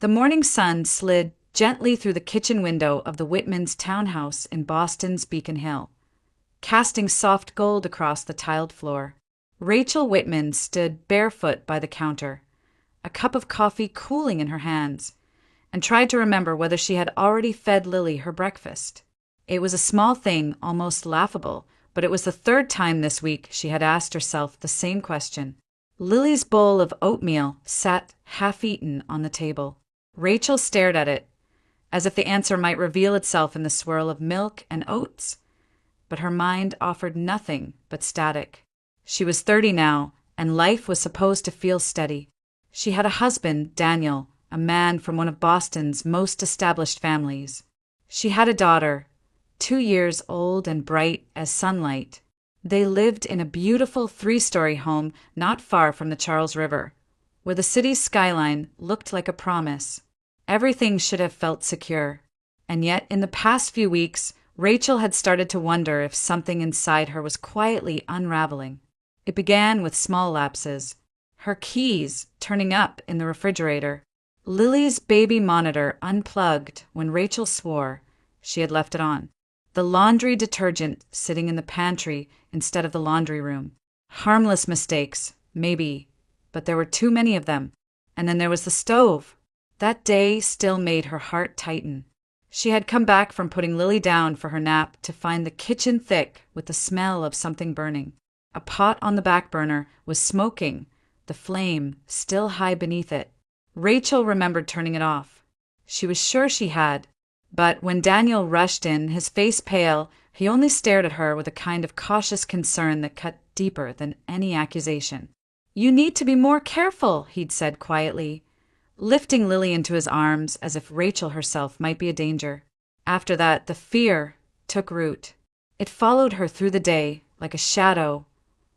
The morning sun slid gently through the kitchen window of the Whitmans' townhouse in Boston's Beacon Hill, casting soft gold across the tiled floor. Rachel Whitman stood barefoot by the counter, a cup of coffee cooling in her hands, and tried to remember whether she had already fed Lily her breakfast. It was a small thing, almost laughable, but it was the third time this week she had asked herself the same question. Lily's bowl of oatmeal sat half-eaten on the table. Rachel stared at it, as if the answer might reveal itself in the swirl of milk and oats. But her mind offered nothing but static. She was 30 now, and life was supposed to feel steady. She had a husband, Daniel, a man from one of Boston's most established families. She had a daughter, 2 years old and bright as sunlight. They lived in a beautiful 3-story home not far from the Charles River, where the city's skyline looked like a promise. Everything should have felt secure. And yet, in the past few weeks, Rachel had started to wonder if something inside her was quietly unraveling. It began with small lapses. Her keys turning up in the refrigerator. Lily's baby monitor unplugged when Rachel swore she had left it on. The laundry detergent sitting in the pantry instead of the laundry room. Harmless mistakes, maybe, but there were too many of them. And then there was the stove. That day still made her heart tighten. She had come back from putting Lily down for her nap to find the kitchen thick with the smell of something burning. A pot on the back burner was smoking, the flame still high beneath it. Rachel remembered turning it off. She was sure she had, but when Daniel rushed in, his face pale, he only stared at her with a kind of cautious concern that cut deeper than any accusation. "You need to be more careful," he'd said quietly, lifting Lily into his arms as if Rachel herself might be a danger. After that, the fear took root. It followed her through the day like a shadow,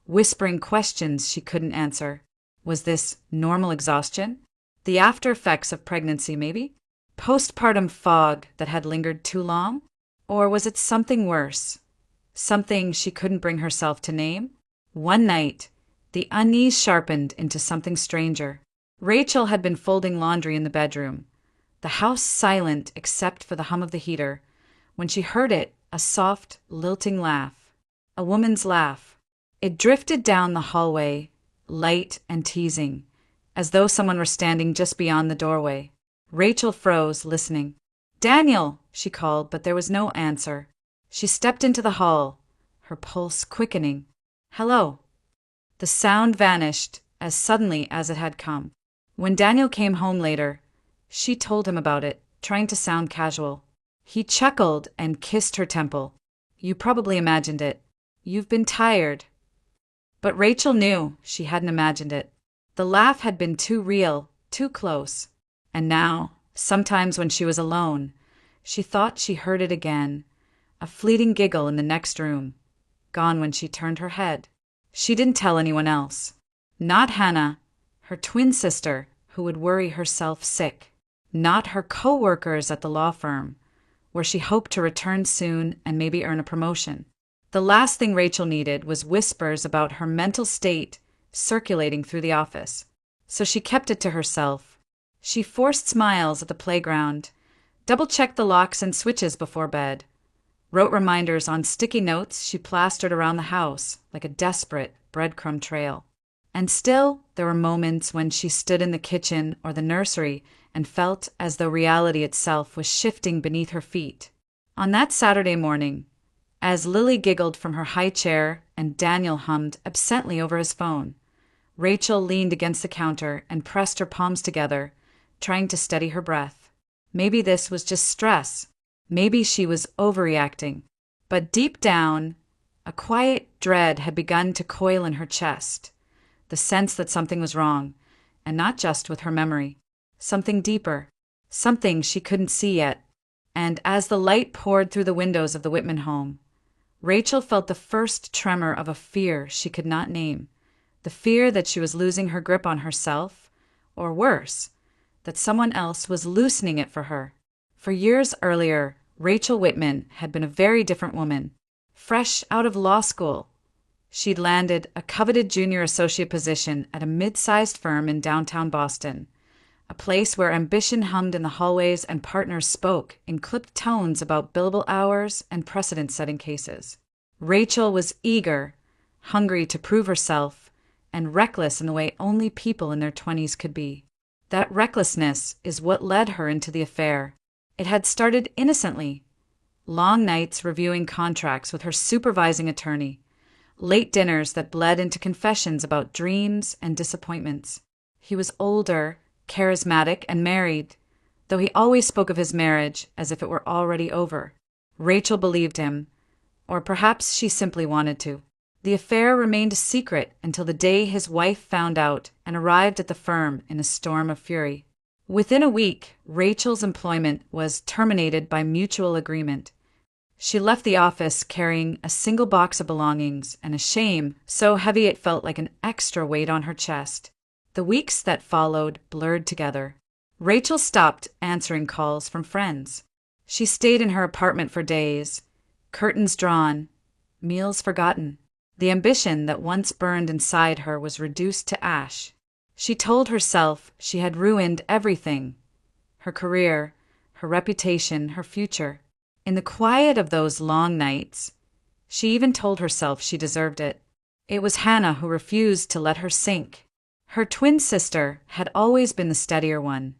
whispering questions she couldn't answer. Was this normal exhaustion? The after effects of pregnancy, maybe? Postpartum fog that had lingered too long? Or was it something worse? Something she couldn't bring herself to name? One night, the unease sharpened into something stranger. Rachel had been folding laundry in the bedroom, the house silent except for the hum of the heater, when she heard it, a soft, lilting laugh. A woman's laugh. It drifted down the hallway, light and teasing, as though someone were standing just beyond the doorway. Rachel froze, listening. "Daniel!" she called, but there was no answer. She stepped into the hall, her pulse quickening. "Hello." The sound vanished as suddenly as it had come. When Daniel came home later, she told him about it, trying to sound casual. He chuckled and kissed her temple. "You probably imagined it. You've been tired." But Rachel knew she hadn't imagined it. The laugh had been too real, too close. And now, sometimes when she was alone, she thought she heard it again, a fleeting giggle in the next room, gone when she turned her head. She didn't tell anyone else. Not Hannah, her twin sister, who would worry herself sick. Not her co-workers at the law firm, where she hoped to return soon and maybe earn a promotion. The last thing Rachel needed was whispers about her mental state circulating through the office. So she kept it to herself. She forced smiles at the playground, double-checked the locks and switches before bed, wrote reminders on sticky notes she plastered around the house like a desperate breadcrumb trail. And still, there were moments when she stood in the kitchen or the nursery and felt as though reality itself was shifting beneath her feet. On that Saturday morning, as Lily giggled from her high chair and Daniel hummed absently over his phone, Rachel leaned against the counter and pressed her palms together, trying to steady her breath. Maybe this was just stress. Maybe she was overreacting. But deep down, a quiet dread had begun to coil in her chest. The sense that something was wrong, and not just with her memory. Something deeper, something she couldn't see yet. And as the light poured through the windows of the Whitman home, Rachel felt the first tremor of a fear she could not name. The fear that she was losing her grip on herself, or worse, that someone else was loosening it for her. For years earlier, Rachel Whitman had been a very different woman, fresh out of law school. She'd landed a coveted junior associate position at a mid-sized firm in downtown Boston, a place where ambition hummed in the hallways and partners spoke in clipped tones about billable hours and precedent-setting cases. Rachel was eager, hungry to prove herself, and reckless in the way only people in their 20s could be. That recklessness is what led her into the affair. It had started innocently. Long nights reviewing contracts with her supervising attorney, late dinners that bled into confessions about dreams and disappointments. He was older, charismatic, and married, though he always spoke of his marriage as if it were already over. Rachel believed him, or perhaps she simply wanted to. The affair remained a secret until the day his wife found out and arrived at the firm in a storm of fury. Within a week, Rachel's employment was terminated by mutual agreement. She left the office carrying a single box of belongings and a shame so heavy it felt like an extra weight on her chest. The weeks that followed blurred together. Rachel stopped answering calls from friends. She stayed in her apartment for days, curtains drawn, meals forgotten. The ambition that once burned inside her was reduced to ash. She told herself she had ruined everything: her career, her reputation, her future. In the quiet of those long nights, she even told herself she deserved it. It was Hannah who refused to let her sink. Her twin sister had always been the steadier one,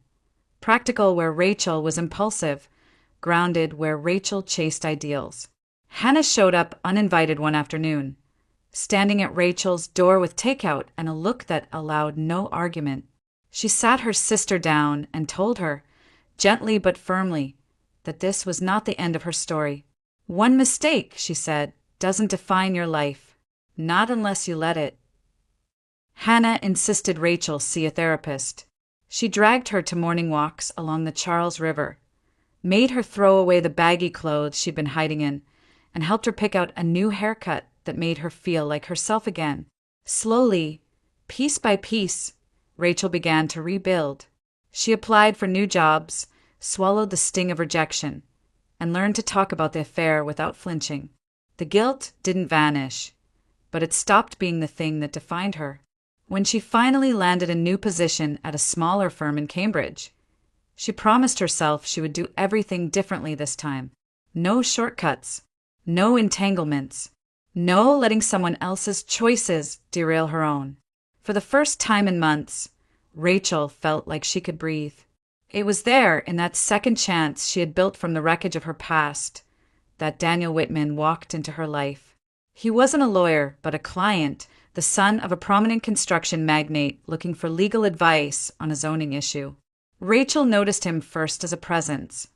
practical where Rachel was impulsive, grounded where Rachel chased ideals. Hannah showed up uninvited one afternoon, standing at Rachel's door with takeout and a look that allowed no argument. She sat her sister down and told her, gently but firmly, that this was not the end of her story. "One mistake," she said, "doesn't define your life. Not unless you let it." Hannah insisted Rachel see a therapist. She dragged her to morning walks along the Charles River, made her throw away the baggy clothes she'd been hiding in, and helped her pick out a new haircut that made her feel like herself again. Slowly, piece by piece, Rachel began to rebuild. She applied for new jobs, swallowed the sting of rejection, and learned to talk about the affair without flinching. The guilt didn't vanish, but it stopped being the thing that defined her. When she finally landed a new position at a smaller firm in Cambridge, she promised herself she would do everything differently this time. No shortcuts, no entanglements, no letting someone else's choices derail her own. For the first time in months, Rachel felt like she could breathe. It was there, in that second chance she had built from the wreckage of her past, that Daniel Whitman walked into her life. He wasn't a lawyer, but a client, the son of a prominent construction magnate looking for legal advice on a zoning issue. Rachel noticed him first as a presence.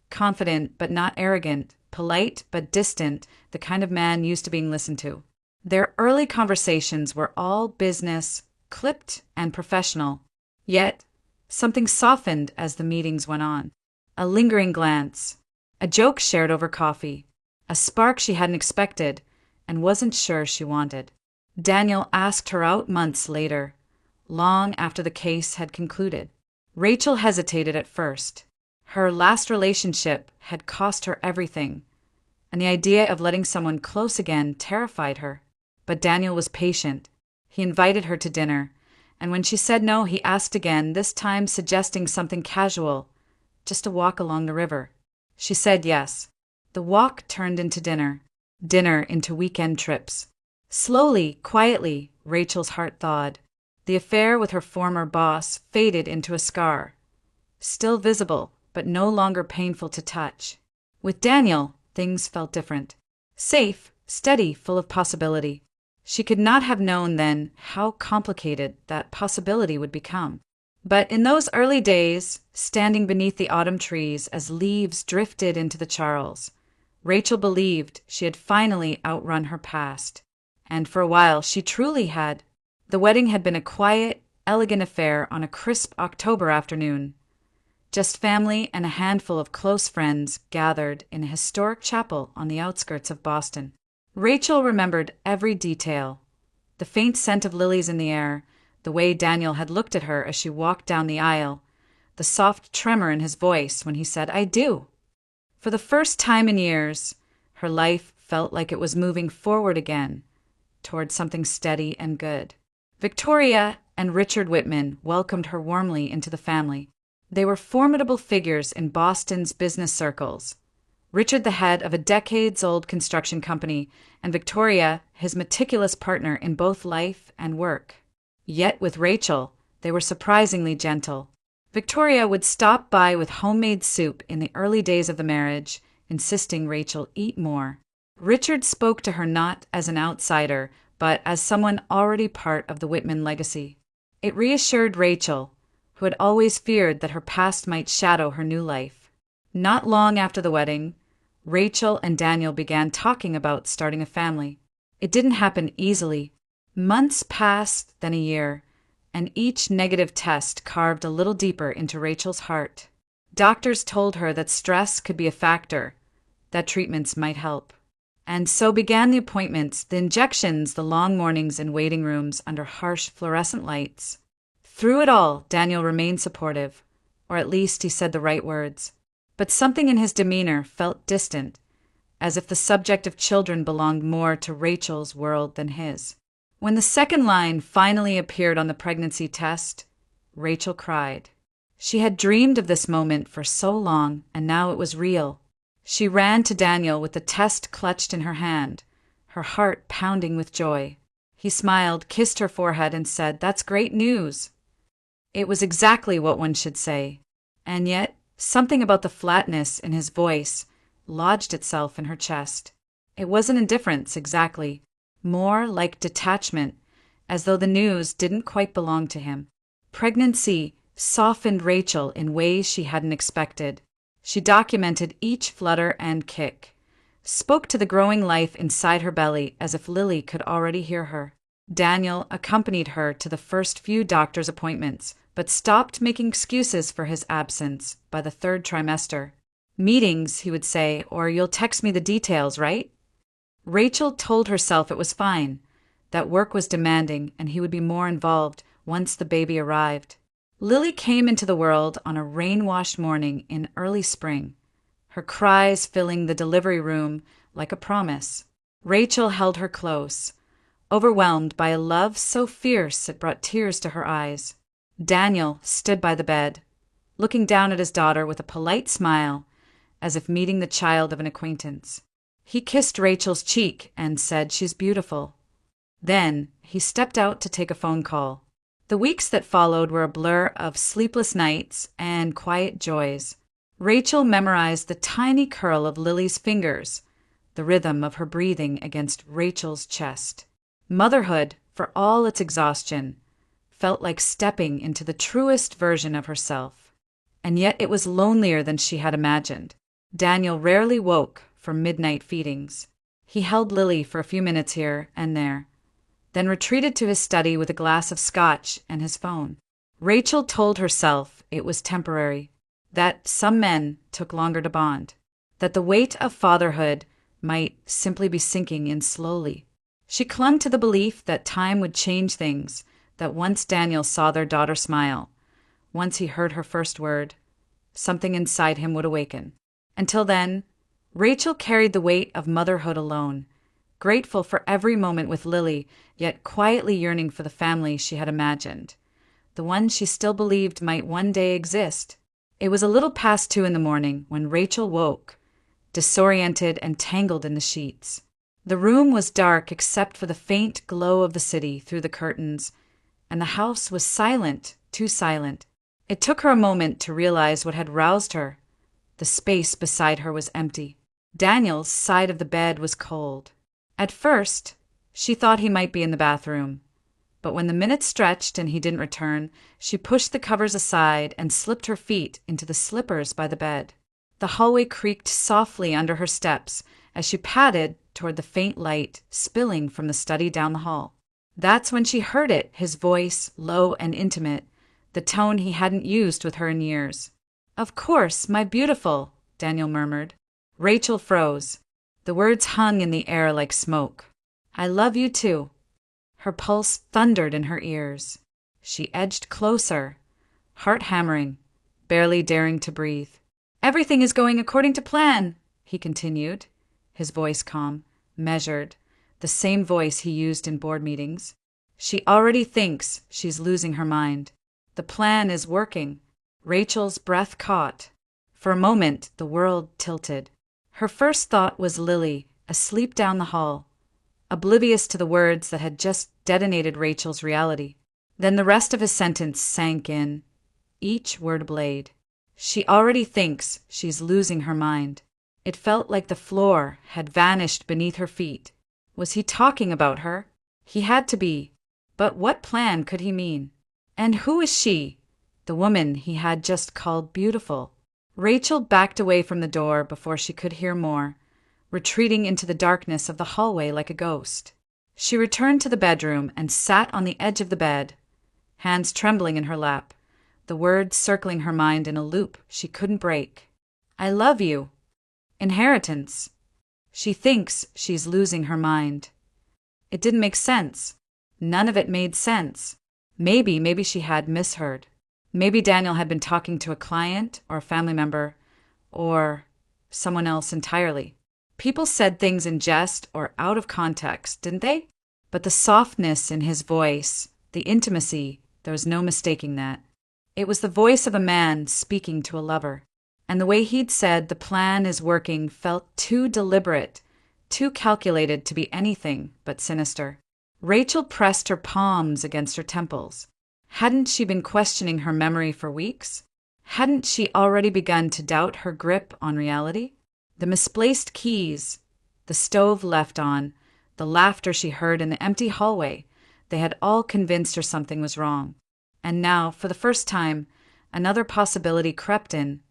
Confident but not arrogant, polite but distant, the kind of man used to being listened to. Their early conversations were all business, clipped and professional. Yet, something softened as the meetings went on. A lingering glance, a joke shared over coffee, a spark she hadn't expected and wasn't sure she wanted. Daniel asked her out months later, long after the case had concluded. Rachel hesitated at first. Her last relationship had cost her everything, and the idea of letting someone close again terrified her. But Daniel was patient. He invited her to dinner, and when she said no, he asked again, this time suggesting something casual, just a walk along the river. She said yes. The walk turned into dinner, dinner into weekend trips. Slowly, quietly, Rachel's heart thawed. The affair with her former boss faded into a scar, still visible, but no longer painful to touch. With Daniel, things felt different. Safe, steady, full of possibility. She could not have known then how complicated that possibility would become. But in those early days, standing beneath the autumn trees as leaves drifted into the Charles, Rachel believed she had finally outrun her past. And for a while, she truly had. The wedding had been a quiet, elegant affair on a crisp October afternoon. Just family and a handful of close friends gathered in a historic chapel on the outskirts of Boston. Rachel remembered every detail. The faint scent of lilies in the air, the way Daniel had looked at her as she walked down the aisle, the soft tremor in his voice when he said, "I do." For the first time in years, her life felt like it was moving forward again, toward something steady and good. Victoria and Richard Whitman welcomed her warmly into the family. They were formidable figures in Boston's business circles. Richard, the head of a decades-old construction company, and Victoria, his meticulous partner in both life and work. Yet with Rachel, they were surprisingly gentle. Victoria would stop by with homemade soup in the early days of the marriage, insisting Rachel eat more. Richard spoke to her not as an outsider, but as someone already part of the Whitman legacy. It reassured Rachel, who had always feared that her past might shadow her new life. Not long after the wedding, Rachel and Daniel began talking about starting a family. It didn't happen easily. Months passed, then a year, and each negative test carved a little deeper into Rachel's heart. Doctors told her that stress could be a factor, that treatments might help. And so began the appointments, the injections, the long mornings in waiting rooms under harsh fluorescent lights. Through it all, Daniel remained supportive, or at least he said the right words. But something in his demeanor felt distant, as if the subject of children belonged more to Rachel's world than his. When the second line finally appeared on the pregnancy test, Rachel cried. She had dreamed of this moment for so long, and now it was real. She ran to Daniel with the test clutched in her hand, her heart pounding with joy. He smiled, kissed her forehead, and said, "That's great news." It was exactly what one should say. And yet, something about the flatness in his voice lodged itself in her chest. It wasn't indifference, exactly. More like detachment, as though the news didn't quite belong to him. Pregnancy softened Rachel in ways she hadn't expected. She documented each flutter and kick, spoke to the growing life inside her belly as if Lily could already hear her. Daniel accompanied her to the first few doctor's appointments, but stopped making excuses for his absence by the third trimester. "Meetings," he would say, "or you'll text me the details, right?" Rachel told herself it was fine, that work was demanding and he would be more involved once the baby arrived. Lily came into the world on a rain-washed morning in early spring, her cries filling the delivery room like a promise. Rachel held her close, overwhelmed by a love so fierce it brought tears to her eyes. Daniel stood by the bed, looking down at his daughter with a polite smile, as if meeting the child of an acquaintance. He kissed Rachel's cheek and said, "She's beautiful." Then he stepped out to take a phone call. The weeks that followed were a blur of sleepless nights and quiet joys. Rachel memorized the tiny curl of Lily's fingers, the rhythm of her breathing against Rachel's chest. Motherhood, for all its exhaustion, felt like stepping into the truest version of herself. And yet it was lonelier than she had imagined. Daniel rarely woke for midnight feedings. He held Lily for a few minutes here and there, then retreated to his study with a glass of scotch and his phone. Rachel told herself it was temporary, that some men took longer to bond, that the weight of fatherhood might simply be sinking in slowly. She clung to the belief that time would change things, that once Daniel saw their daughter smile, once he heard her first word, something inside him would awaken. Until then, Rachel carried the weight of motherhood alone, grateful for every moment with Lily, yet quietly yearning for the family she had imagined, the one she still believed might one day exist. It was a little past 2 a.m. when Rachel woke, disoriented and tangled in the sheets. The room was dark except for the faint glow of the city through the curtains, and the house was silent, too silent. It took her a moment to realize what had roused her. The space beside her was empty. Daniel's side of the bed was cold. At first, she thought he might be in the bathroom, but when the minutes stretched and he didn't return, she pushed the covers aside and slipped her feet into the slippers by the bed. The hallway creaked softly under her steps as she padded toward the faint light spilling from the study down the hall. That's when she heard it, his voice, low and intimate, the tone he hadn't used with her in years. "Of course, my beautiful," Daniel murmured. Rachel froze. The words hung in the air like smoke. "I love you too." Her pulse thundered in her ears. She edged closer, heart hammering, barely daring to breathe. "Everything is going according to plan," he continued, his voice calm, measured, the same voice he used in board meetings. She already thinks she's losing her mind. The plan is working. Rachel's breath caught. For a moment, the world tilted. Her first thought was Lily, asleep down the hall, oblivious to the words that had just detonated Rachel's reality. Then the rest of his sentence sank in, each word a blade. She already thinks she's losing her mind. It felt like the floor had vanished beneath her feet. Was he talking about her? He had to be. But what plan could he mean? And who is she, the woman he had just called beautiful? Rachel backed away from the door before she could hear more, retreating into the darkness of the hallway like a ghost. She returned to the bedroom and sat on the edge of the bed, hands trembling in her lap, the words circling her mind in a loop she couldn't break. I love you. Inheritance. She thinks she's losing her mind. It didn't make sense. None of it made sense. Maybe she had misheard. Maybe Daniel had been talking to a client or a family member or someone else entirely. People said things in jest or out of context, didn't they? But the softness in his voice, the intimacy, there was no mistaking that. It was the voice of a man speaking to a lover. And the way he'd said the plan is working felt too deliberate, too calculated to be anything but sinister. Rachel pressed her palms against her temples. Hadn't she been questioning her memory for weeks? Hadn't she already begun to doubt her grip on reality? The misplaced keys, the stove left on, the laughter she heard in the empty hallway, they had all convinced her something was wrong. And now, for the first time, another possibility crept in.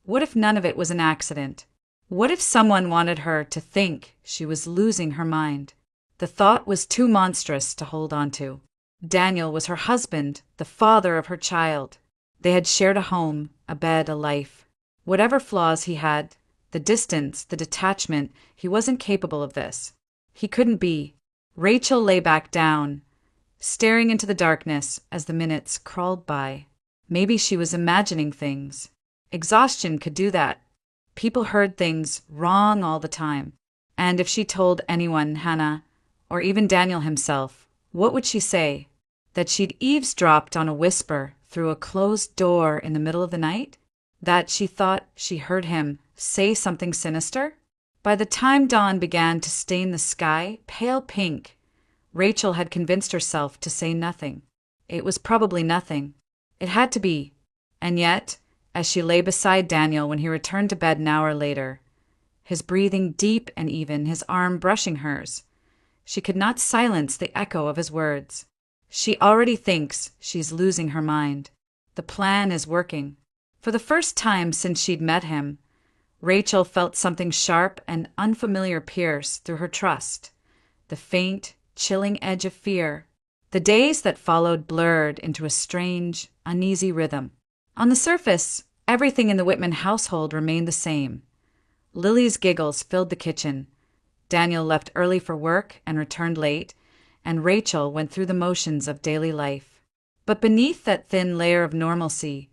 What if none of it was an accident? What if someone wanted her to think she was losing her mind? The thought was too monstrous to hold on to. Daniel was her husband, the father of her child. They had shared a home, a bed, a life. Whatever flaws he had, the distance, the detachment, he wasn't capable of this. He couldn't be. Rachel lay back down, staring into the darkness as the minutes crawled by. Maybe she was imagining things. Exhaustion could do that. People heard things wrong all the time. And if she told anyone, Hannah, or even Daniel himself, what would she say? That she'd eavesdropped on a whisper through a closed door in the middle of the night? That she thought she heard him say something sinister? By the time dawn began to stain the sky pale pink, Rachel had convinced herself to say nothing. It was probably nothing. It had to be. And yet, as she lay beside Daniel when he returned to bed an hour later, his breathing deep and even, his arm brushing hers, she could not silence the echo of his words. She already thinks she's losing her mind. The plan is working. For the first time since she'd met him, Rachel felt something sharp and unfamiliar pierce through her trust. The faint, chilling edge of fear. The days that followed blurred into a strange, uneasy rhythm. On the surface, everything in the Whitman household remained the same. Lily's giggles filled the kitchen. Daniel left early for work and returned late, and Rachel went through the motions of daily life. But beneath that thin layer of normalcy,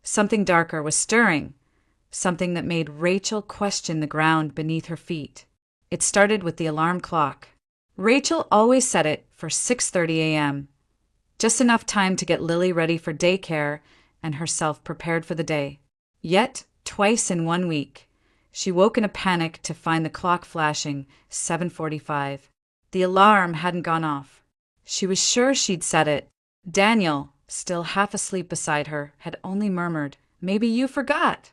something darker was stirring, something that made Rachel question the ground beneath her feet. It started with the alarm clock. Rachel always set it for 6:30 a.m., just enough time to get Lily ready for daycare and herself prepared for the day. Yet, twice in 1 week, she woke in a panic to find the clock flashing 7:45. The alarm hadn't gone off. She was sure she'd set it. Daniel, still half asleep beside her, had only murmured, "Maybe you forgot."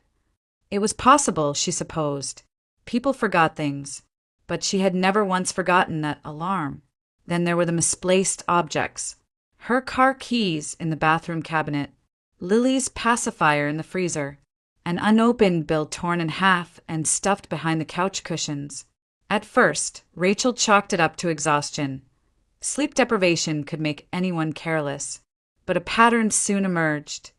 It was possible, she supposed. People forgot things. But she had never once forgotten that alarm. Then there were the misplaced objects. Her car keys in the bathroom cabinet, Lily's pacifier in the freezer, an unopened bill torn in half and stuffed behind the couch cushions. At first, Rachel chalked it up to exhaustion. Sleep deprivation could make anyone careless. But a pattern soon emerged.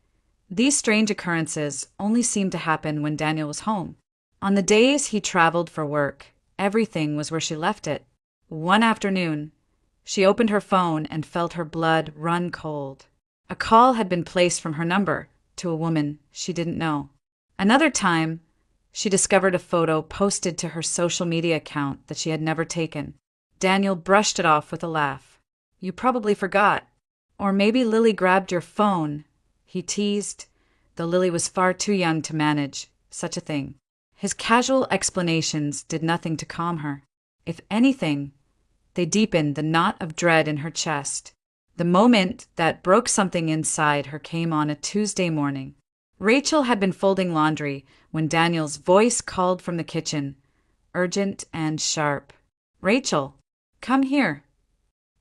These strange occurrences only seemed to happen when Daniel was home. On the days he traveled for work, everything was where she left it. One afternoon, she opened her phone and felt her blood run cold. A call had been placed from her number to a woman she didn't know. Another time, she discovered a photo posted to her social media account that she had never taken. Daniel brushed it off with a laugh. You probably forgot. Or maybe Lily grabbed your phone, he teased, though Lily was far too young to manage such a thing. His casual explanations did nothing to calm her. If anything, they deepened the knot of dread in her chest. The moment that broke something inside her came on a Tuesday morning. Rachel had been folding laundry when Daniel's voice called from the kitchen, urgent and sharp. "Rachel, come here."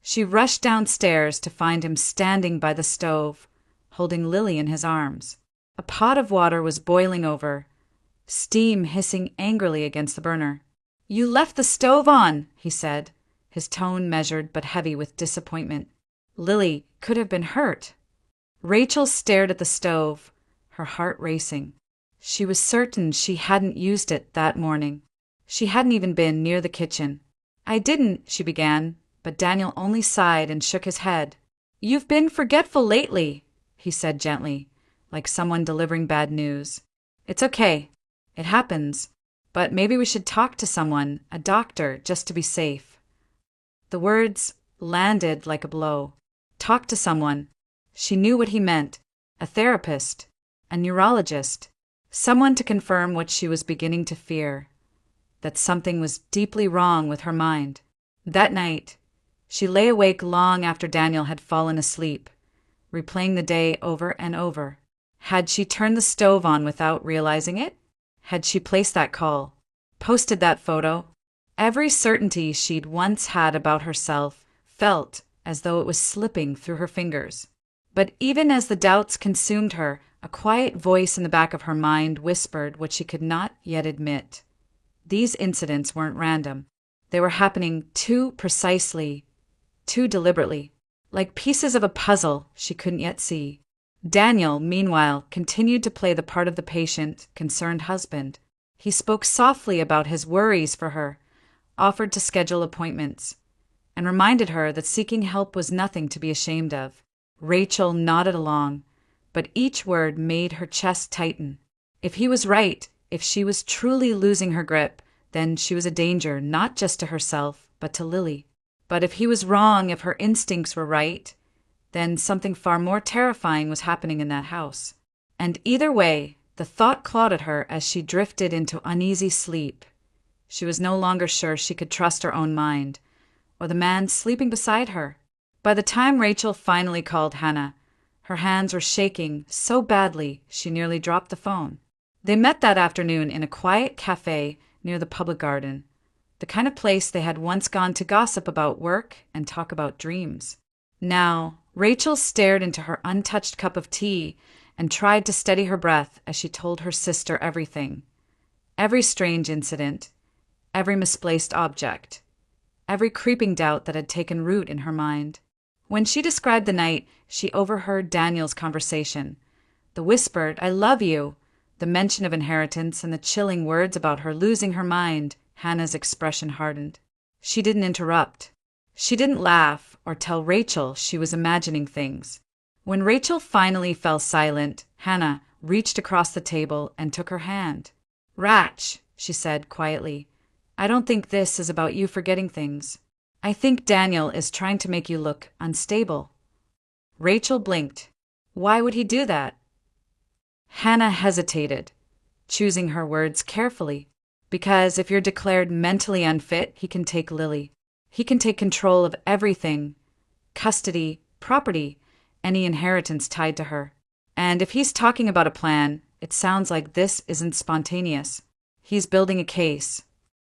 She rushed downstairs to find him standing by the stove, holding Lily in his arms. A pot of water was boiling over, steam hissing angrily against the burner. "You left the stove on," he said, his tone measured but heavy with disappointment. Lily could have been hurt. Rachel stared at the stove, her heart racing. She was certain she hadn't used it that morning. She hadn't even been near the kitchen. "I didn't," she began, but Daniel only sighed and shook his head. "You've been forgetful lately," he said gently, like someone delivering bad news. "It's okay. It happens. But maybe we should talk to someone, a doctor, just to be safe." The words landed like a blow. Talk to someone. She knew what he meant. A therapist. A neurologist. Someone to confirm what she was beginning to fear. That something was deeply wrong with her mind. That night, she lay awake long after Daniel had fallen asleep, replaying the day over and over. Had she turned the stove on without realizing it? Had she placed that call? Posted that photo? Every certainty she'd once had about herself felt as though it was slipping through her fingers. But even as the doubts consumed her, a quiet voice in the back of her mind whispered what she could not yet admit. These incidents weren't random. They were happening too precisely, too deliberately, like pieces of a puzzle she couldn't yet see. Daniel, meanwhile, continued to play the part of the patient, concerned husband. He spoke softly about his worries for her, offered to schedule appointments, and reminded her that seeking help was nothing to be ashamed of. Rachel nodded along, but each word made her chest tighten. If he was right, if she was truly losing her grip, then she was a danger not just to herself, but to Lily. But if he was wrong, if her instincts were right, then something far more terrifying was happening in that house. And either way, the thought clawed at her as she drifted into uneasy sleep. She was no longer sure she could trust her own mind, or the man sleeping beside her. By the time Rachel finally called Hannah, her hands were shaking so badly she nearly dropped the phone. They met that afternoon in a quiet cafe near the public garden, the kind of place they had once gone to gossip about work and talk about dreams. Now, Rachel stared into her untouched cup of tea and tried to steady her breath as she told her sister everything. Every strange incident, every misplaced object, every creeping doubt that had taken root in her mind. When she described the night, she overheard Daniel's conversation. The whispered, "I love you," the mention of inheritance, and the chilling words about her losing her mind. Hannah's expression hardened. She didn't interrupt. She didn't laugh or tell Rachel she was imagining things. When Rachel finally fell silent, Hannah reached across the table and took her hand. "Rach," she said quietly, "I don't think this is about you forgetting things. I think Daniel is trying to make you look unstable." Rachel blinked. Why would he do that? Hannah hesitated, choosing her words carefully. "Because if you're declared mentally unfit, he can take Lily. He can take control of everything, custody, property, any inheritance tied to her. And if he's talking about a plan, it sounds like this isn't spontaneous. He's building a case."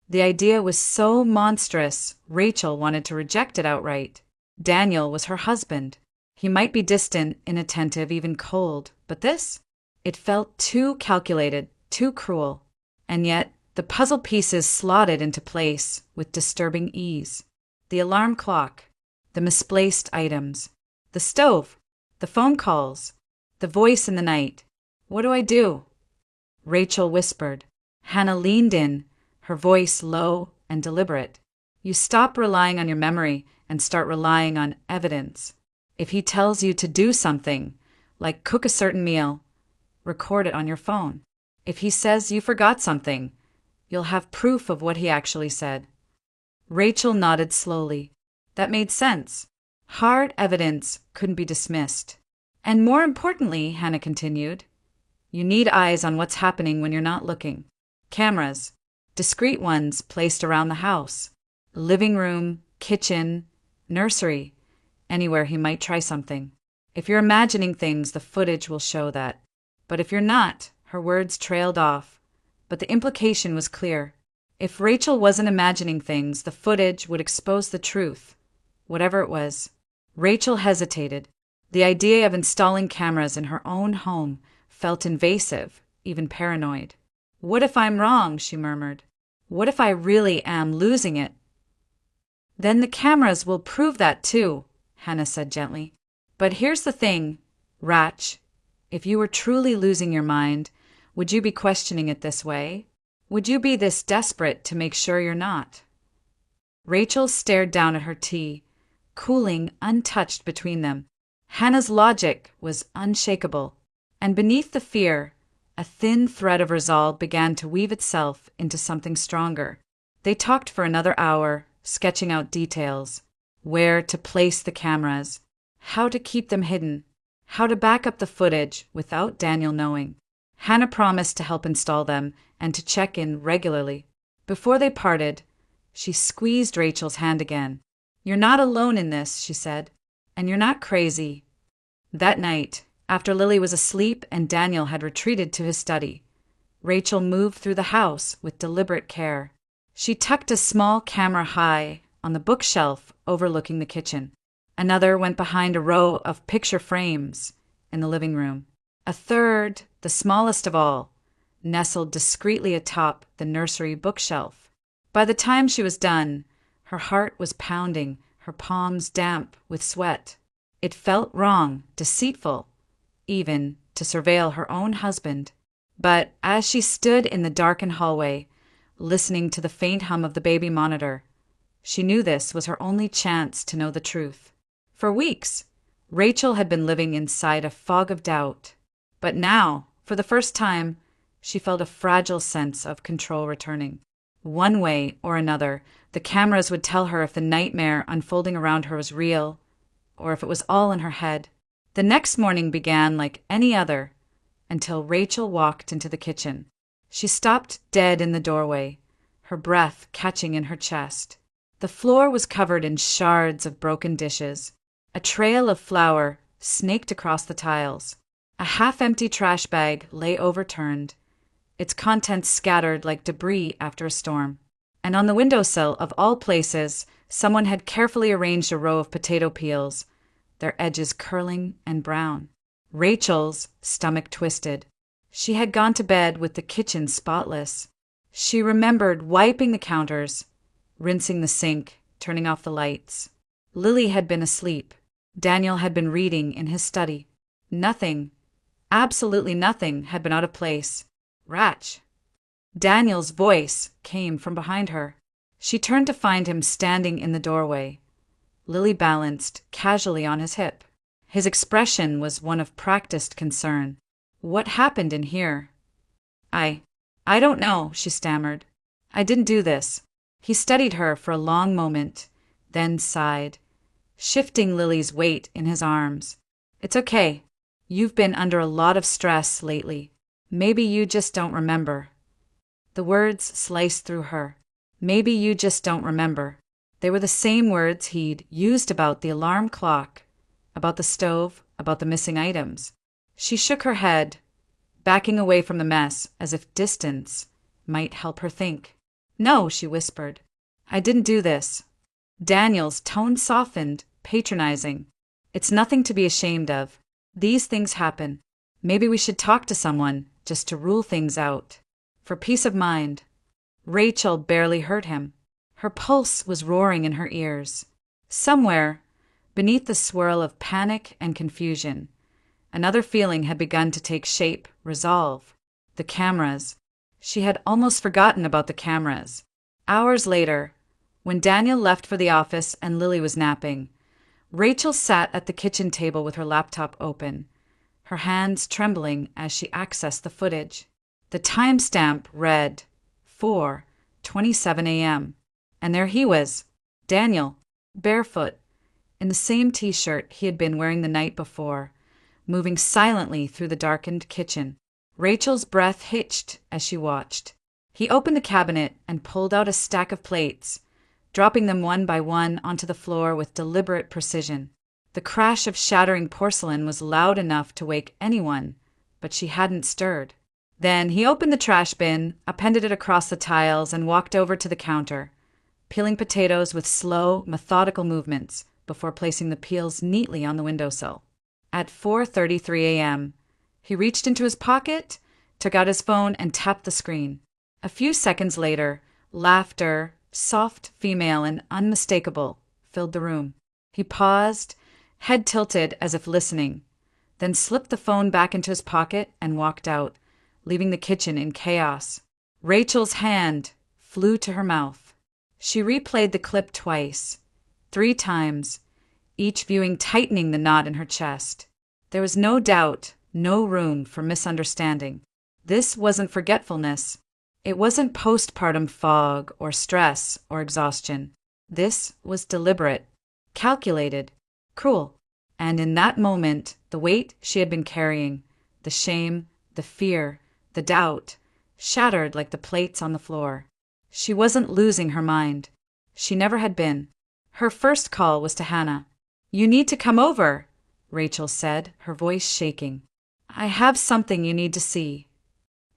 The idea was so monstrous, Rachel wanted to reject it outright. Daniel was her husband. He might be distant, inattentive, even cold, but this? It felt too calculated, too cruel. And yet, the puzzle pieces slotted into place with disturbing ease. The alarm clock, the misplaced items, the stove, the phone calls, the voice in the night. "What do I do?" Rachel whispered. Hannah leaned in, her voice low and deliberate. "You stop relying on your memory and start relying on evidence. If he tells you to do something, like cook a certain meal, record it on your phone. If he says you forgot something, you'll have proof of what he actually said." Rachel nodded slowly. That made sense. Hard evidence couldn't be dismissed. And more importantly, Hannah continued, you need eyes on what's happening when you're not looking. Cameras, discreet ones placed around the house, living room, kitchen, nursery, anywhere he might try something. If you're imagining things, the footage will show that. But if you're not, her words trailed off. But the implication was clear. If Rachel wasn't imagining things, the footage would expose the truth, whatever it was. Rachel hesitated. The idea of installing cameras in her own home felt invasive, even paranoid. What if I'm wrong? She murmured. What if I really am losing it? Then the cameras will prove that too, Hannah said gently. But here's the thing, Ratch. If you were truly losing your mind, would you be questioning it this way? Would you be this desperate to make sure you're not? Rachel stared down at her tea, cooling untouched between them. Hannah's logic was unshakable, and beneath the fear, a thin thread of resolve began to weave itself into something stronger. They talked for another hour, sketching out details, where to place the cameras, how to keep them hidden, how to back up the footage without Daniel knowing. Hannah promised to help install them and to check in regularly. Before they parted, she squeezed Rachel's hand again. You're not alone in this, she said, and you're not crazy. That night, after Lily was asleep and Daniel had retreated to his study, Rachel moved through the house with deliberate care. She tucked a small camera high on the bookshelf overlooking the kitchen. Another went behind a row of picture frames in the living room. A third, the smallest of all, nestled discreetly atop the nursery bookshelf. By the time she was done, her heart was pounding, her palms damp with sweat. It felt wrong, deceitful, even to surveil her own husband. But as she stood in the darkened hallway, listening to the faint hum of the baby monitor, she knew this was her only chance to know the truth. For weeks, Rachel had been living inside a fog of doubt. But now, for the first time, she felt a fragile sense of control returning. One way or another, the cameras would tell her if the nightmare unfolding around her was real, or if it was all in her head. The next morning began like any other, until Rachel walked into the kitchen. She stopped dead in the doorway, her breath catching in her chest. The floor was covered in shards of broken dishes. A trail of flour snaked across the tiles. A half-empty trash bag lay overturned, its contents scattered like debris after a storm. And on the windowsill, of all places, someone had carefully arranged a row of potato peels, their edges curling and brown. Rachel's stomach twisted. She had gone to bed with the kitchen spotless. She remembered wiping the counters, rinsing the sink, turning off the lights. Lily had been asleep. Daniel had been reading in his study. Nothing, absolutely nothing, had been out of place. Ratch. Daniel's voice came from behind her. She turned to find him standing in the doorway. Lily balanced casually on his hip. His expression was one of practiced concern. What happened in here? I don't know, she stammered. I didn't do this. He studied her for a long moment, then sighed, shifting Lily's weight in his arms. It's okay. You've been under a lot of stress lately. Maybe you just don't remember. The words sliced through her. Maybe you just don't remember. They were the same words he'd used about the alarm clock, about the stove, about the missing items. She shook her head, backing away from the mess as if distance might help her think. No, she whispered. I didn't do this. Daniel's tone softened, patronizing. It's nothing to be ashamed of. These things happen. Maybe we should talk to someone just to rule things out. For peace of mind. Rachel barely heard him. Her pulse was roaring in her ears. Somewhere, beneath the swirl of panic and confusion, another feeling had begun to take shape, resolve. The cameras. She had almost forgotten about the cameras. Hours later, when Daniel left for the office and Lily was napping, Rachel sat at the kitchen table with her laptop open, her hands trembling as she accessed the footage. The timestamp read 4:27 a.m., and there he was, Daniel, barefoot, in the same t-shirt he had been wearing the night before, moving silently through the darkened kitchen. Rachel's breath hitched as she watched. He opened the cabinet and pulled out a stack of plates, dropping them one by one onto the floor with deliberate precision. The crash of shattering porcelain was loud enough to wake anyone, but she hadn't stirred. Then he opened the trash bin, appended it across the tiles, and walked over to the counter, peeling potatoes with slow, methodical movements before placing the peels neatly on the windowsill. At 4:33 a.m., he reached into his pocket, took out his phone, and tapped the screen. A few seconds later, laughter, soft, female, and unmistakable, filled the room. He paused, head tilted as if listening, then slipped the phone back into his pocket and walked out, leaving the kitchen in chaos. Rachel's hand flew to her mouth. She replayed the clip twice, 3 times, each viewing tightening the knot in her chest. There was no doubt, no room for misunderstanding. This wasn't forgetfulness. It wasn't postpartum fog or stress or exhaustion. This was deliberate, calculated, cruel. And in that moment, the weight she had been carrying, the shame, the fear, the doubt, shattered like the plates on the floor. She wasn't losing her mind. She never had been. Her first call was to Hannah. "You need to come over," Rachel said, her voice shaking. "I have something you need to see."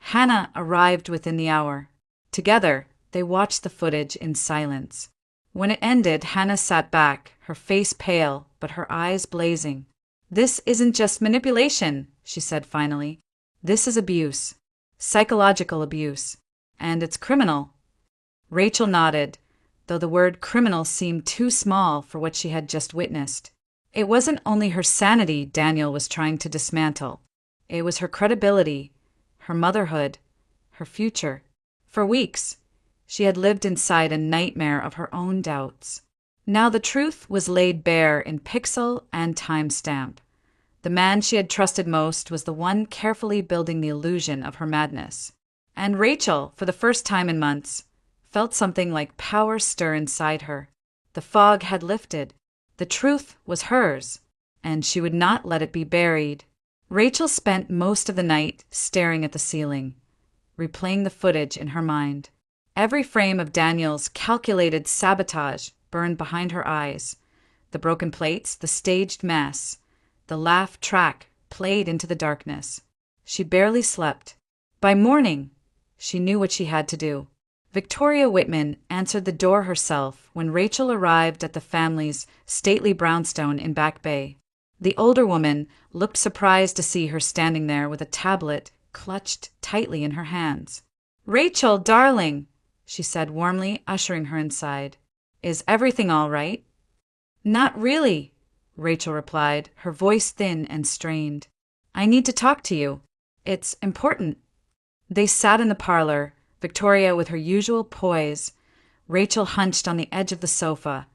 Hannah arrived within the hour. Together, they watched the footage in silence. When it ended, Hannah sat back, her face pale, but her eyes blazing. "This isn't just manipulation," she said finally. "This is abuse. Psychological abuse. And it's criminal." Rachel nodded, though the word criminal seemed too small for what she had just witnessed. It wasn't only her sanity Daniel was trying to dismantle. It was her credibility, her motherhood, her future. For weeks, she had lived inside a nightmare of her own doubts. Now the truth was laid bare in pixel and timestamp. The man she had trusted most was the one carefully building the illusion of her madness. And Rachel, for the first time in months, felt something like power stir inside her. The fog had lifted. The truth was hers, and she would not let it be buried. Rachel spent most of the night staring at the ceiling, replaying the footage in her mind. Every frame of Daniel's calculated sabotage burned behind her eyes. The broken plates, the staged mess, the laugh track played into the darkness. She barely slept. By morning, she knew what she had to do. Victoria Whitman answered the door herself when Rachel arrived at the family's stately brownstone in Back Bay. The older woman looked surprised to see her standing there with a tablet clutched tightly in her hands. "Rachel, darling," she said warmly, ushering her inside. "Is everything all right?" "Not really," Rachel replied, her voice thin and strained. "I need to talk to you. It's important." They sat in the parlor, Victoria with her usual poise, Rachel hunched on the edge of the sofa,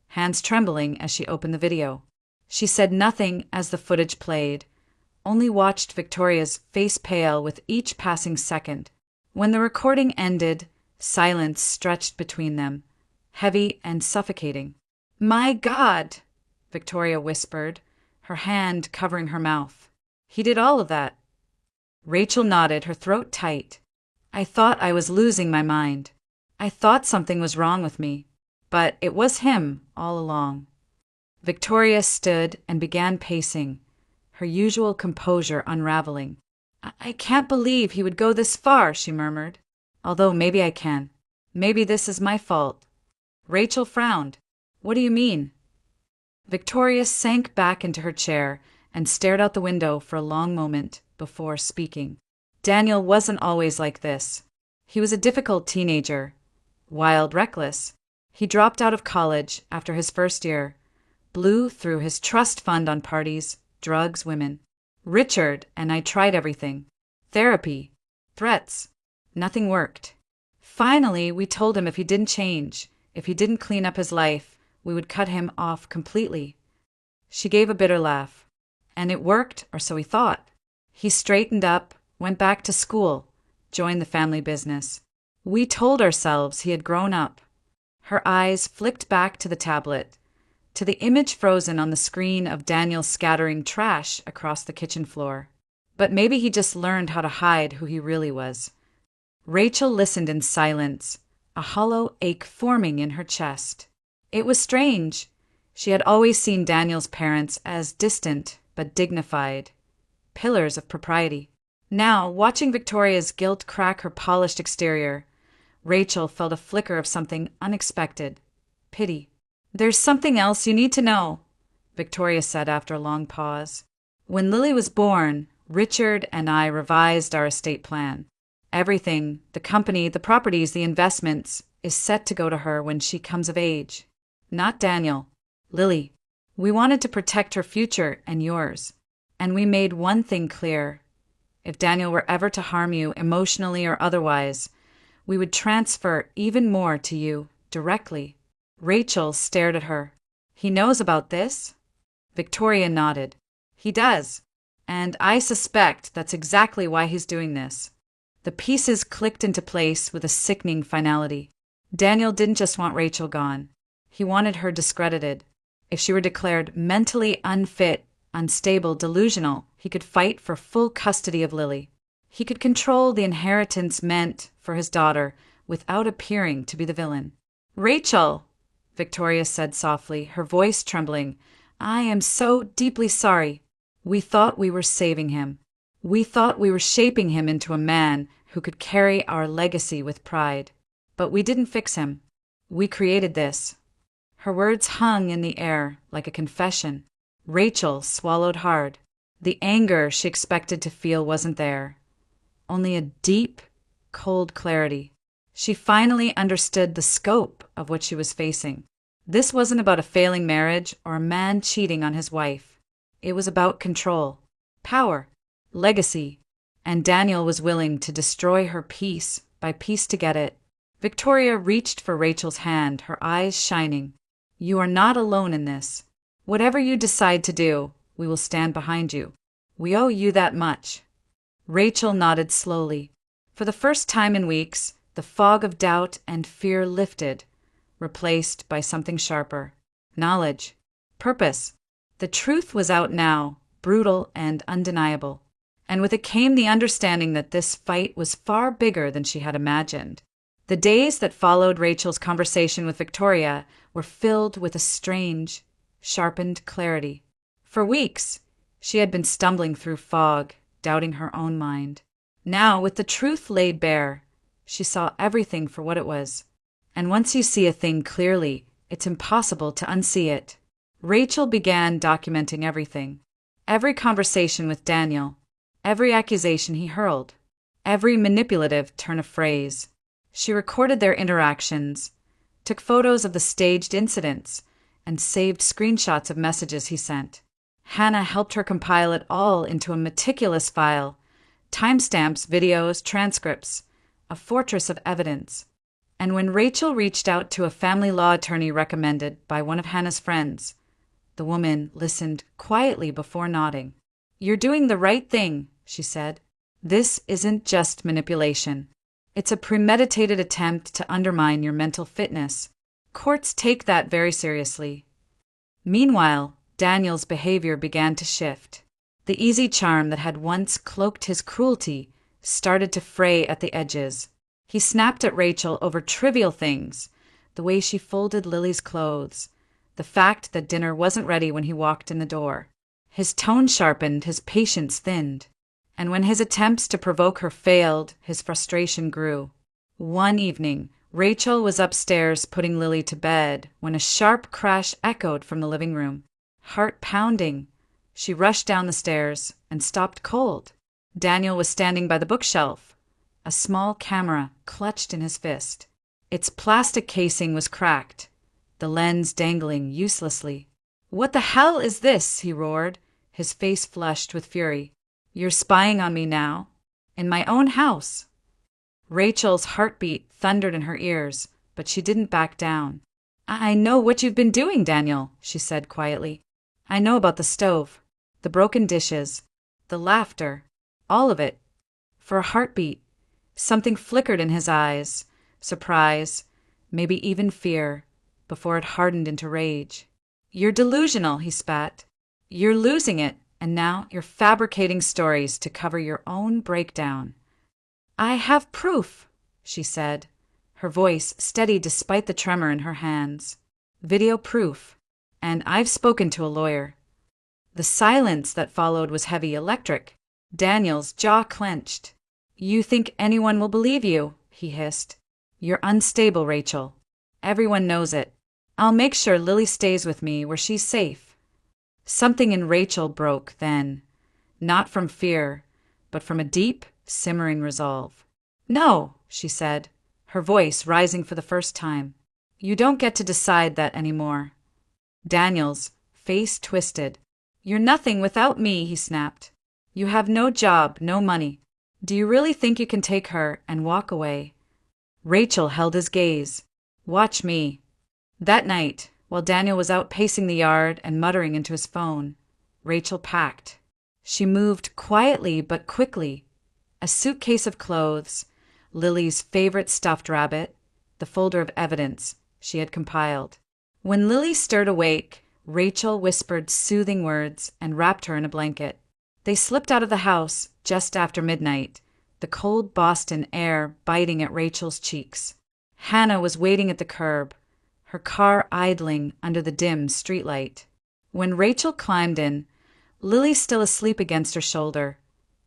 hands trembling as she opened the video. She said nothing as the footage played, only watched Victoria's face pale with each passing second. When the recording ended, silence stretched between them, heavy and suffocating. "My God," Victoria whispered, her hand covering her mouth. "He did all of that." Rachel nodded, her throat tight. "I thought I was losing my mind. I thought something was wrong with me. But it was him all along." Victoria stood and began pacing, her usual composure unraveling. I can't believe he would go this far," she murmured. "Although maybe I can. Maybe this is my fault." Rachel frowned. "What do you mean?" Victoria sank back into her chair and stared out the window for a long moment before speaking. Daniel wasn't always like this. He was a difficult teenager, wild, reckless. He dropped out of college after his first year, blew through his trust fund on parties, drugs, women. Richard and I tried everything. Therapy, threats. Nothing worked. Finally, we told him if he didn't change, if he didn't clean up his life, we would cut him off completely. She gave a bitter laugh. And it worked, or so he thought. He straightened up, went back to school, joined the family business. We told ourselves he had grown up. Her eyes flicked back to the tablet, to the image frozen on the screen of Daniel scattering trash across the kitchen floor. But maybe he just learned how to hide who he really was. Rachel listened in silence, a hollow ache forming in her chest. It was strange. She had always seen Daniel's parents as distant but dignified, pillars of propriety. Now, watching Victoria's guilt crack her polished exterior, Rachel felt a flicker of something unexpected. Pity. "There's something else you need to know," Victoria said after a long pause. "When Lily was born, Richard and I revised our estate plan. Everything, the company, the properties, the investments, is set to go to her when she comes of age. Not Daniel. Lily. We wanted to protect her future and yours. And we made one thing clear. If Daniel were ever to harm you, emotionally or otherwise, we would transfer even more to you, directly." Rachel stared at her. "He knows about this?" Victoria nodded. "He does. And I suspect that's exactly why he's doing this." The pieces clicked into place with a sickening finality. Daniel didn't just want Rachel gone. He wanted her discredited. If she were declared mentally unfit, unstable, delusional, he could fight for full custody of Lily. He could control the inheritance meant for his daughter without appearing to be the villain. "Rachel," Victoria said softly, her voice trembling, "I am so deeply sorry. We thought we were saving him. We thought we were shaping him into a man who could carry our legacy with pride. But we didn't fix him. We created this." Her words hung in the air like a confession. Rachel swallowed hard. The anger she expected to feel wasn't there. Only a deep, cold clarity. She finally understood the scope of what she was facing. This wasn't about a failing marriage or a man cheating on his wife. It was about control, power, legacy, and Daniel was willing to destroy her piece by piece to get it. Victoria reached for Rachel's hand, her eyes shining. "You are not alone in this. Whatever you decide to do, we will stand behind you. We owe you that much." Rachel nodded slowly. For the first time in weeks, the fog of doubt and fear lifted, replaced by something sharper. Knowledge. Purpose. The truth was out now, brutal and undeniable. And with it came the understanding that this fight was far bigger than she had imagined. The days that followed Rachel's conversation with Victoria were filled with a strange, sharpened clarity. For weeks, she had been stumbling through fog, doubting her own mind. Now, with the truth laid bare, she saw everything for what it was. And once you see a thing clearly, it's impossible to unsee it. Rachel began documenting everything. Every conversation with Daniel, every accusation he hurled, every manipulative turn of phrase. She recorded their interactions, took photos of the staged incidents, and saved screenshots of messages he sent. Hannah helped her compile it all into a meticulous file, timestamps, videos, transcripts, a fortress of evidence. And when Rachel reached out to a family law attorney recommended by one of Hannah's friends, the woman listened quietly before nodding. "You're doing the right thing," she said. "This isn't just manipulation. It's a premeditated attempt to undermine your mental fitness. Courts take that very seriously." Meanwhile, Daniel's behavior began to shift. The easy charm that had once cloaked his cruelty started to fray at the edges. He snapped at Rachel over trivial things, the way she folded Lily's clothes, the fact that dinner wasn't ready when he walked in the door. His tone sharpened, his patience thinned. And when his attempts to provoke her failed, his frustration grew. One evening, Rachel was upstairs putting Lily to bed when a sharp crash echoed from the living room. Heart pounding, she rushed down the stairs and stopped cold. Daniel was standing by the bookshelf, a small camera clutched in his fist. Its plastic casing was cracked, the lens dangling uselessly. "What the hell is this?" he roared, his face flushed with fury. "You're spying on me now? In my own house?" Rachel's heartbeat thundered in her ears, but she didn't back down. "I know what you've been doing, Daniel," she said quietly. "I know about the stove, the broken dishes, the laughter, all of it." For a heartbeat, something flickered in his eyes, surprise, maybe even fear, before it hardened into rage. "You're delusional," he spat. "You're losing it, and now you're fabricating stories to cover your own breakdown." "I have proof," she said, her voice steady despite the tremor in her hands. "Video proof. And I've spoken to a lawyer." The silence that followed was heavy, electric. Daniel's jaw clenched. "You think anyone will believe you?" he hissed. "You're unstable, Rachel. Everyone knows it. I'll make sure Lily stays with me where she's safe." Something in Rachel broke then, not from fear, but from a deep, simmering resolve. "No," she said, her voice rising for the first time. "You don't get to decide that anymore." Daniel's face twisted. "You're nothing without me," he snapped. "You have no job, no money. Do you really think you can take her and walk away?" Rachel held his gaze. "Watch me." That night, while Daniel was out pacing the yard and muttering into his phone, Rachel packed. She moved quietly but quickly. A suitcase of clothes, Lily's favorite stuffed rabbit, the folder of evidence she had compiled. When Lily stirred awake, Rachel whispered soothing words and wrapped her in a blanket. They slipped out of the house just after midnight, the cold Boston air biting at Rachel's cheeks. Hannah was waiting at the curb, her car idling under the dim streetlight. When Rachel climbed in, Lily still asleep against her shoulder,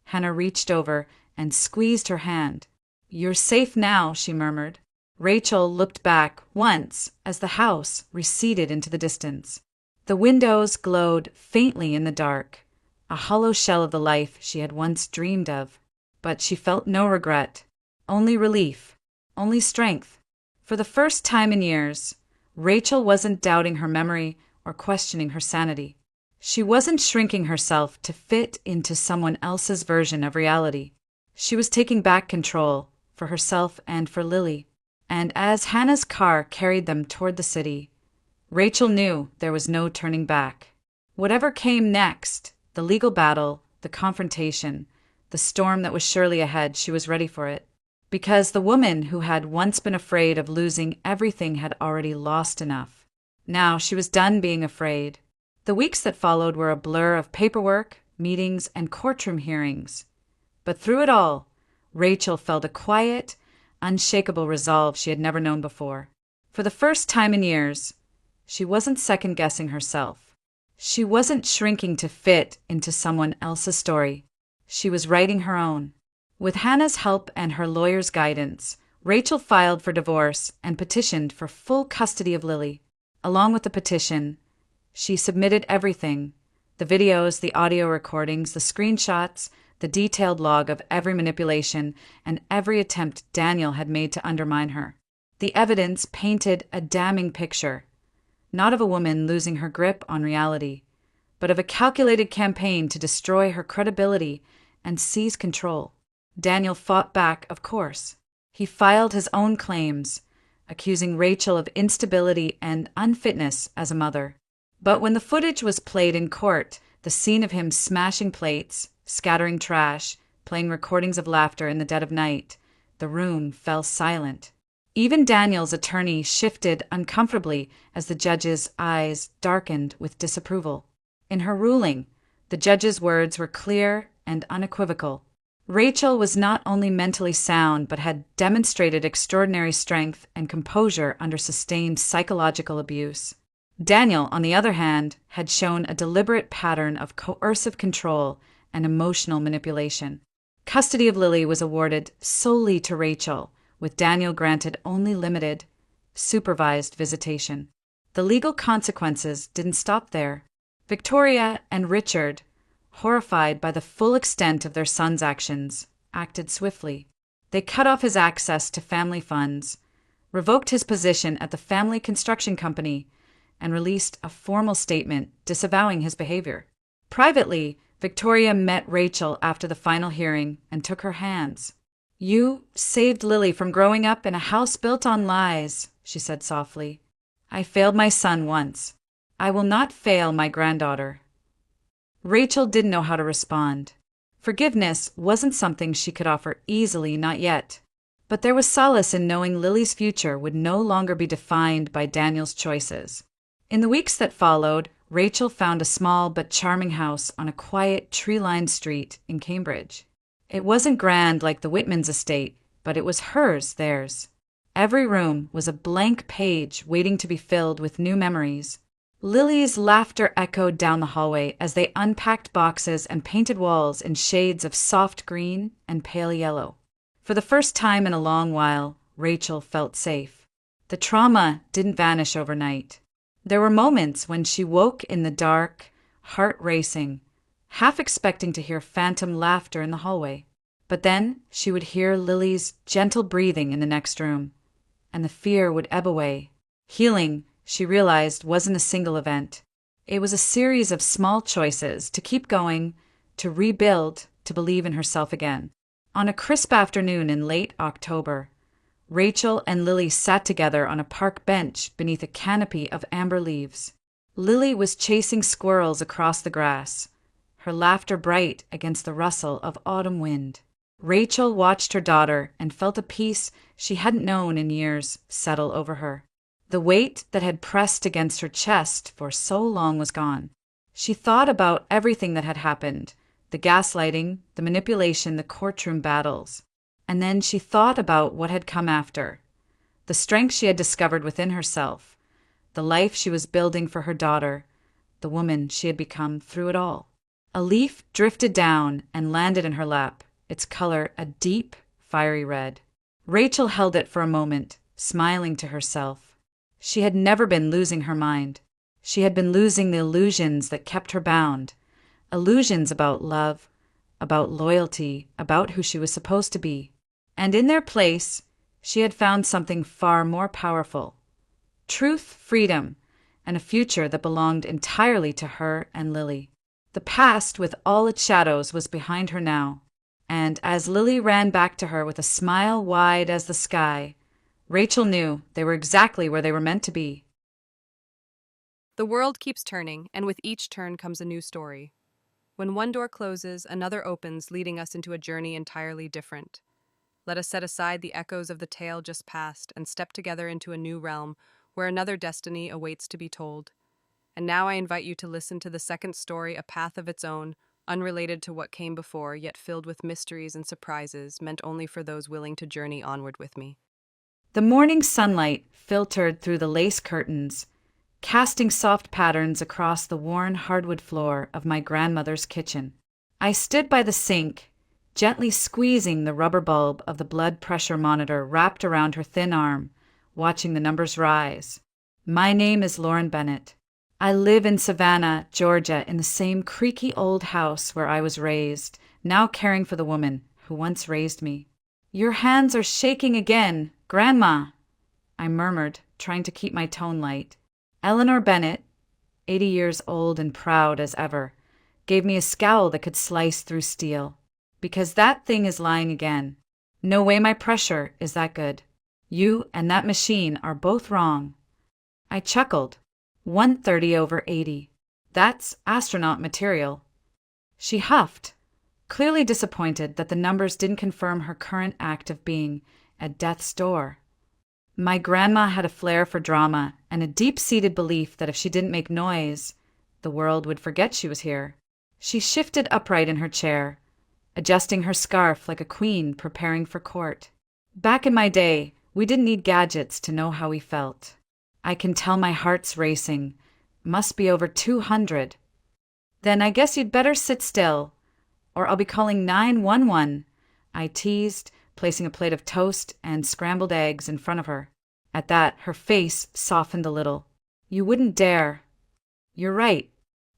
Hannah reached over and squeezed her hand. "You're safe now," she murmured. Rachel looked back once as the house receded into the distance. The windows glowed faintly in the dark, a hollow shell of the life she had once dreamed of. But she felt no regret, only relief, only strength. For the first time in years, Rachel wasn't doubting her memory or questioning her sanity. She wasn't shrinking herself to fit into someone else's version of reality. She was taking back control for herself and for Lily. And as Hannah's car carried them toward the city, Rachel knew there was no turning back. Whatever came next, the legal battle, the confrontation, the storm that was surely ahead, she was ready for it. Because the woman who had once been afraid of losing everything had already lost enough. Now she was done being afraid. The weeks that followed were a blur of paperwork, meetings, and courtroom hearings. But through it all, Rachel felt a quiet, unshakable resolve she had never known before. For the first time in years, she wasn't second-guessing herself. She wasn't shrinking to fit into someone else's story. She was writing her own. With Hannah's help and her lawyer's guidance, Rachel filed for divorce and petitioned for full custody of Lily. Along with the petition, she submitted everything: the videos, the audio recordings, the screenshots, the detailed log of every manipulation and every attempt Daniel had made to undermine her. The evidence painted a damning picture, not of a woman losing her grip on reality, but of a calculated campaign to destroy her credibility and seize control. Daniel fought back, of course. He filed his own claims, accusing Rachel of instability and unfitness as a mother. But when the footage was played in court, the scene of him smashing plates, scattering trash, playing recordings of laughter in the dead of night, the room fell silent. Even Daniel's attorney shifted uncomfortably as the judge's eyes darkened with disapproval. In her ruling, the judge's words were clear and unequivocal. Rachel was not only mentally sound but had demonstrated extraordinary strength and composure under sustained psychological abuse. Daniel, on the other hand, had shown a deliberate pattern of coercive control and emotional manipulation. Custody of Lily was awarded solely to Rachel, with Daniel granted only limited, supervised visitation. The legal consequences didn't stop there. Victoria and Richard, horrified by the full extent of their son's actions, acted swiftly. They cut off his access to family funds, revoked his position at the family construction company, and released a formal statement disavowing his behavior. Privately, Victoria met Rachel after the final hearing and took her hands. "You saved Lily from growing up in a house built on lies," she said softly. "I failed my son once. I will not fail my granddaughter." Rachel didn't know how to respond. Forgiveness wasn't something she could offer easily, not yet. But there was solace in knowing Lily's future would no longer be defined by Daniel's choices. In the weeks that followed, Rachel found a small but charming house on a quiet, tree-lined street in Cambridge. It wasn't grand like the Whitmans' estate, but it was theirs. Every room was a blank page waiting to be filled with new memories. Lily's laughter echoed down the hallway as they unpacked boxes and painted walls in shades of soft green and pale yellow. For the first time in a long while, Rachel felt safe. The trauma didn't vanish overnight. There were moments when she woke in the dark, heart racing, half expecting to hear phantom laughter in the hallway. But then she would hear Lily's gentle breathing in the next room, and the fear would ebb away. Healing, she realized, wasn't a single event. It was a series of small choices to keep going, to rebuild, to believe in herself again. On a crisp afternoon in late October, Rachel and Lily sat together on a park bench beneath a canopy of amber leaves. Lily was chasing squirrels across the grass, her laughter bright against the rustle of autumn wind. Rachel watched her daughter and felt a peace she hadn't known in years settle over her. The weight that had pressed against her chest for so long was gone. She thought about everything that had happened, the gaslighting, the manipulation, the courtroom battles. And then she thought about what had come after, the strength she had discovered within herself, the life she was building for her daughter, the woman she had become through it all. A leaf drifted down and landed in her lap, its color a deep, fiery red. Rachel held it for a moment, smiling to herself. She had never been losing her mind. She had been losing the illusions that kept her bound, illusions about love, about loyalty, about who she was supposed to be. And in their place, she had found something far more powerful. Truth, freedom, and a future that belonged entirely to her and Lily. The past, with all its shadows, was behind her now. And as Lily ran back to her with a smile wide as the sky, Rachel knew they were exactly where they were meant to be. The world keeps turning, and with each turn comes a new story. When one door closes, another opens, leading us into a journey entirely different. Let us set aside the echoes of the tale just past and step together into a new realm where another destiny awaits to be told. And now I invite you to listen to the second story, a path of its own, unrelated to what came before, yet filled with mysteries and surprises meant only for those willing to journey onward with me. The morning sunlight filtered through the lace curtains, casting soft patterns across the worn hardwood floor of my grandmother's kitchen. I stood by the sink, gently squeezing the rubber bulb of the blood pressure monitor wrapped around her thin arm, watching the numbers rise. My name is Lauren Bennett. I live in Savannah, Georgia, in the same creaky old house where I was raised, now caring for the woman who once raised me. Your hands are shaking again, Grandma, I murmured, trying to keep my tone light. Eleanor Bennett, 80 years old and proud as ever, gave me a scowl that could slice through steel. Because that thing is lying again. No way my pressure is that good. You and that machine are both wrong. I chuckled. 130/80. That's astronaut material. She huffed, clearly disappointed that the numbers didn't confirm her current act of being at death's door. My grandma had a flair for drama and a deep-seated belief that if she didn't make noise, the world would forget she was here. She shifted upright in her chair, adjusting her scarf like a queen preparing for court. Back in my day, we didn't need gadgets to know how we felt. I can tell my heart's racing. Must be over 200. Then I guess you'd better sit still, or I'll be calling 911, I teased, placing a plate of toast and scrambled eggs in front of her. At that, her face softened a little. You wouldn't dare. You're right.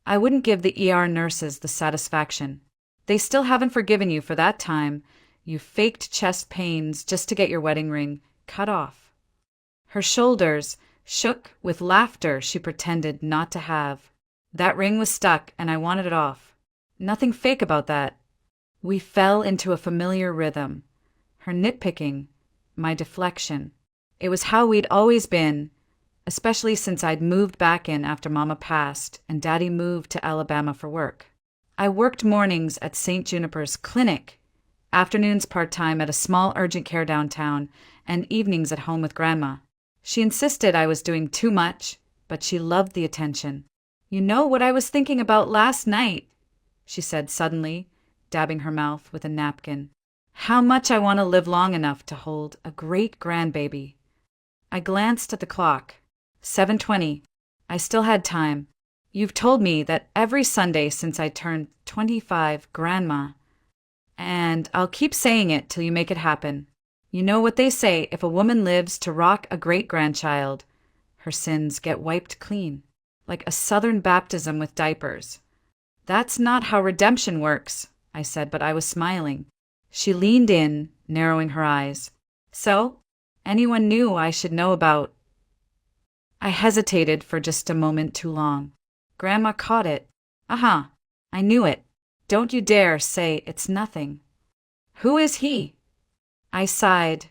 I wouldn't give the ER nurses the satisfaction. They still haven't forgiven you for that time you faked chest pains just to get your wedding ring cut off. Her shoulders shook with laughter she pretended not to have. That ring was stuck and I wanted it off. Nothing fake about that. We fell into a familiar rhythm. Her nitpicking, my deflection. It was how we'd always been, especially since I'd moved back in after Mama passed and Daddy moved to Alabama for work. I worked mornings at St. Juniper's clinic, afternoons part-time at a small urgent care downtown, and evenings at home with Grandma. She insisted I was doing too much, but she loved the attention. "You know what I was thinking about last night," she said suddenly, dabbing her mouth with a napkin. "How much I want to live long enough to hold a great-grandbaby." I glanced at the clock. 7:20. I still had time. "You've told me that every Sunday since I turned 25, Grandma. And I'll keep saying it till you make it happen. You know what they say, if a woman lives to rock a great-grandchild, her sins get wiped clean, like a Southern baptism with diapers." "That's not how redemption works," I said, but I was smiling. She leaned in, narrowing her eyes. "So, anyone new I should know about?" I hesitated for just a moment too long. Grandma caught it. "Aha, I knew it. Don't you dare say it's nothing." "Who is he?" I sighed,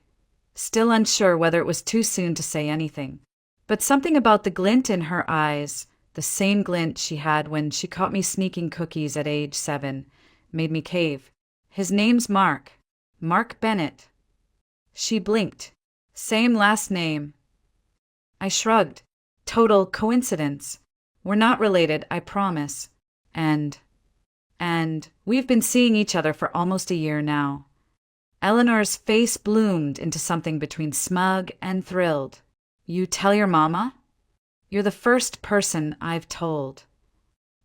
still unsure whether it was too soon to say anything. But something about the glint in her eyes, the same glint she had when she caught me sneaking cookies at age 7, made me cave. "His name's Mark. Mark Bennett." She blinked. "Same last name." I shrugged. "Total coincidence. We're not related, I promise. And we've been seeing each other for almost a year now." Eleanor's face bloomed into something between smug and thrilled. "You tell your mama?" "You're the first person I've told."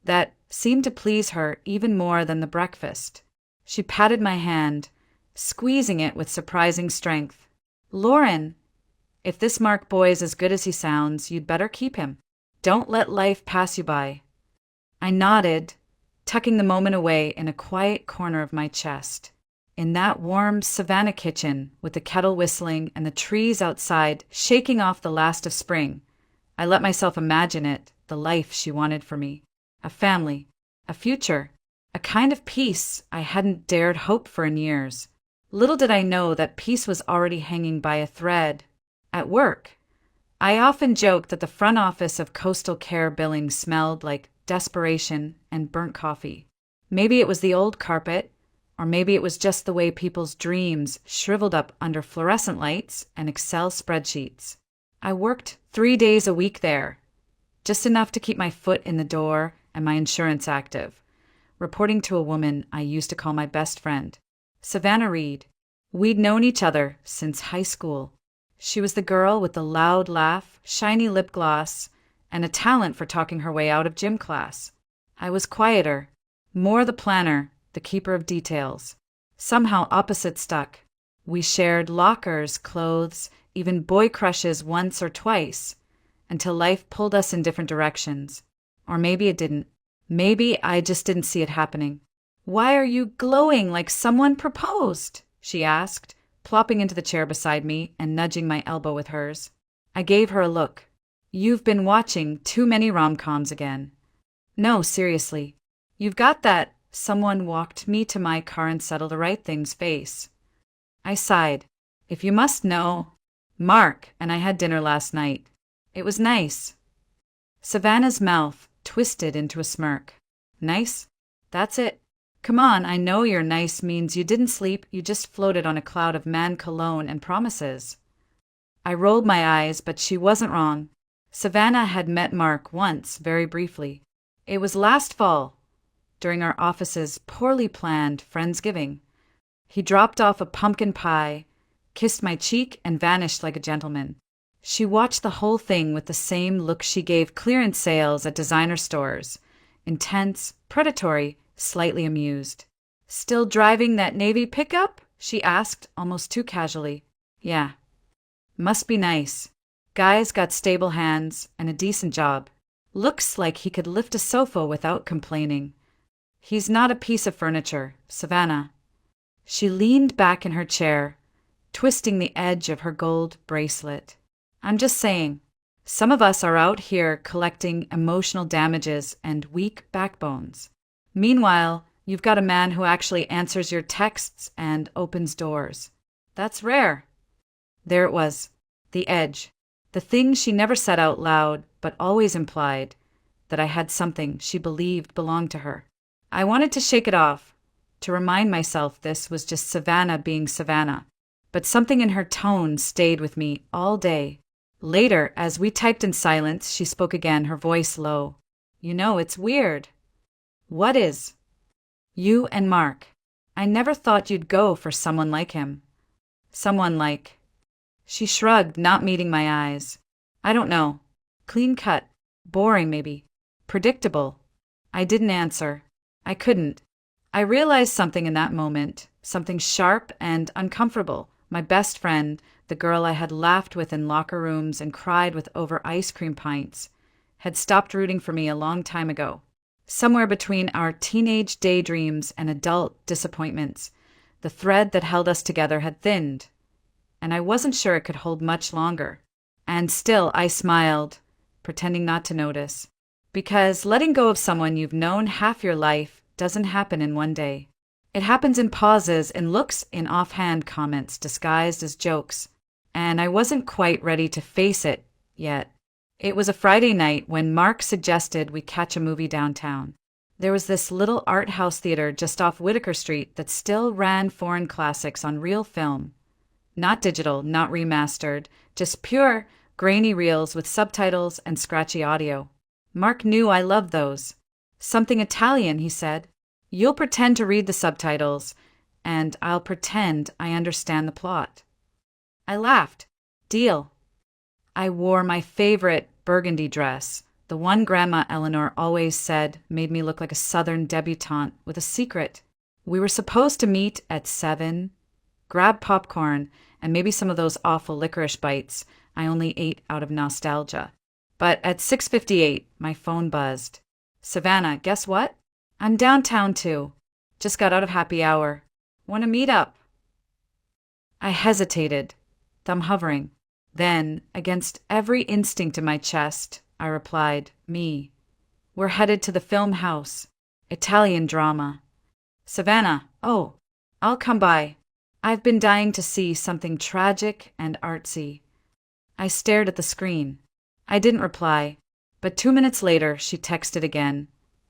That seemed to please her even more than the breakfast. She patted my hand, squeezing it with surprising strength. "Lauren, if this Mark boy's as good as he sounds, you'd better keep him. Don't let life pass you by." I nodded, tucking the moment away in a quiet corner of my chest. In that warm Savannah kitchen, with the kettle whistling and the trees outside shaking off the last of spring, I let myself imagine it, the life she wanted for me. A family, a future, a kind of peace I hadn't dared hope for in years. Little did I know that peace was already hanging by a thread. At work, I often joked that the front office of Coastal Care Billing smelled like desperation and burnt coffee. Maybe it was the old carpet, or maybe it was just the way people's dreams shriveled up under fluorescent lights and Excel spreadsheets. I worked 3 days a week there, just enough to keep my foot in the door and my insurance active, reporting to a woman I used to call my best friend, Savannah Reed. We'd known each other since high school. She was the girl with the loud laugh, shiny lip gloss, and a talent for talking her way out of gym class. I was quieter, more the planner, the keeper of details. Somehow opposites stuck. We shared lockers, clothes, even boy crushes once or twice, until life pulled us in different directions. Or maybe it didn't. Maybe I just didn't see it happening. "Why are you glowing like someone proposed?" she asked, plopping into the chair beside me and nudging my elbow with hers. I gave her a look. "You've been watching too many rom-coms again." "No, seriously. You've got that someone walked me to my car and settled the right things face." I sighed. "If you must know, Mark and I had dinner last night. It was nice." Savannah's mouth twisted into a smirk. "Nice? That's it. Come on, I know your nice means you didn't sleep, you just floated on a cloud of man cologne and promises." I rolled my eyes, but she wasn't wrong. Savannah had met Mark once, very briefly. It was last fall, during our office's poorly planned Friendsgiving. He dropped off a pumpkin pie, kissed my cheek, and vanished like a gentleman. She watched the whole thing with the same look she gave clearance sales at designer stores. Intense, predatory, slightly amused. "Still driving that Navy pickup?" she asked, almost too casually. "Yeah. Must be nice. Guy's got stable hands and a decent job. Looks like he could lift a sofa without complaining. He's not a piece of furniture, Savannah." She leaned back in her chair, twisting the edge of her gold bracelet. "I'm just saying, some of us are out here collecting emotional damages and weak backbones. Meanwhile, you've got a man who actually answers your texts and opens doors. That's rare." There it was, the edge, the thing she never said out loud but always implied, that I had something she believed belonged to her. I wanted to shake it off, to remind myself this was just Savannah being Savannah, but something in her tone stayed with me all day. Later, as we typed in silence, she spoke again, her voice low. You know, it's weird. What is? You and Mark. I never thought you'd go for someone like him. Someone like. She shrugged, not meeting my eyes. I don't know. Clean cut. Boring, maybe. Predictable. I didn't answer. I couldn't. I realized something in that moment, something sharp and uncomfortable. My best friend, the girl I had laughed with in locker rooms and cried with over ice cream pints, had stopped rooting for me a long time ago. Somewhere between our teenage daydreams and adult disappointments, the thread that held us together had thinned, and I wasn't sure it could hold much longer. And still I smiled, pretending not to notice. Because letting go of someone you've known half your life doesn't happen in one day. It happens in pauses, in looks, in offhand comments disguised as jokes. And I wasn't quite ready to face it yet. It was a Friday night when Mark suggested we catch a movie downtown. There was this little art house theater just off Whitaker Street that still ran foreign classics on real film. Not digital, not remastered, just pure, grainy reels with subtitles and scratchy audio. Mark knew I loved those. Something Italian, he said. You'll pretend to read the subtitles, and I'll pretend I understand the plot. I laughed. Deal. I wore my favorite burgundy dress, the one Grandma Eleanor always said made me look like a southern debutante with a secret. We were supposed to meet at 7, grab popcorn, and maybe some of those awful licorice bites I only ate out of nostalgia. But at 6:58, my phone buzzed. Savannah, guess what? I'm downtown too. Just got out of happy hour. Want to meet up? I hesitated, thumb hovering. Then, against every instinct in my chest, I replied, me. We're headed to the film house. Italian drama. Savannah, oh, I'll come by. I've been dying to see something tragic and artsy. I stared at the screen. I didn't reply, but 2 minutes later she texted again.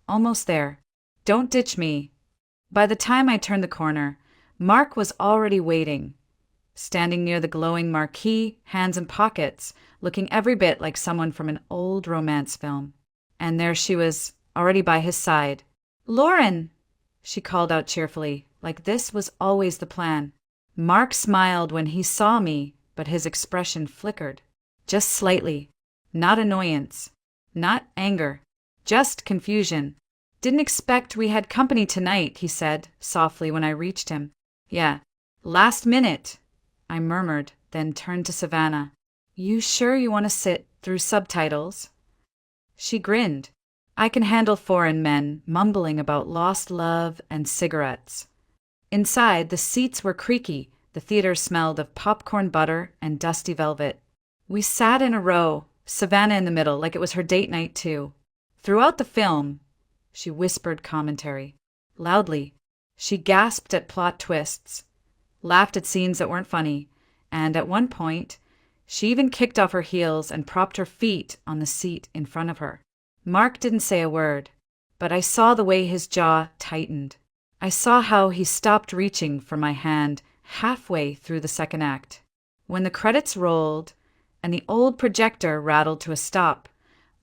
Almost there. Don't ditch me. By the time I turned the corner, Mark was already waiting, standing near the glowing marquee, hands in pockets, looking every bit like someone from an old romance film. And there she was, already by his side. Lauren! She called out cheerfully, like this was always the plan. Mark smiled when he saw me, but his expression flickered. Just slightly. Not annoyance. Not anger. Just confusion. Didn't expect we had company tonight, he said, softly when I reached him. Yeah. Last minute, I murmured, then turned to Savannah. You sure you want to sit through subtitles? She grinned. I can handle foreign men mumbling about lost love and cigarettes. Inside, the seats were creaky. The theater smelled of popcorn butter and dusty velvet. We sat in a row, Savannah in the middle, like it was her date night too. Throughout the film, she whispered commentary. Loudly, she gasped at plot twists, laughed at scenes that weren't funny, and at one point, she even kicked off her heels and propped her feet on the seat in front of her. Mark didn't say a word, but I saw the way his jaw tightened. I saw how he stopped reaching for my hand halfway through the second act. When the credits rolled and the old projector rattled to a stop,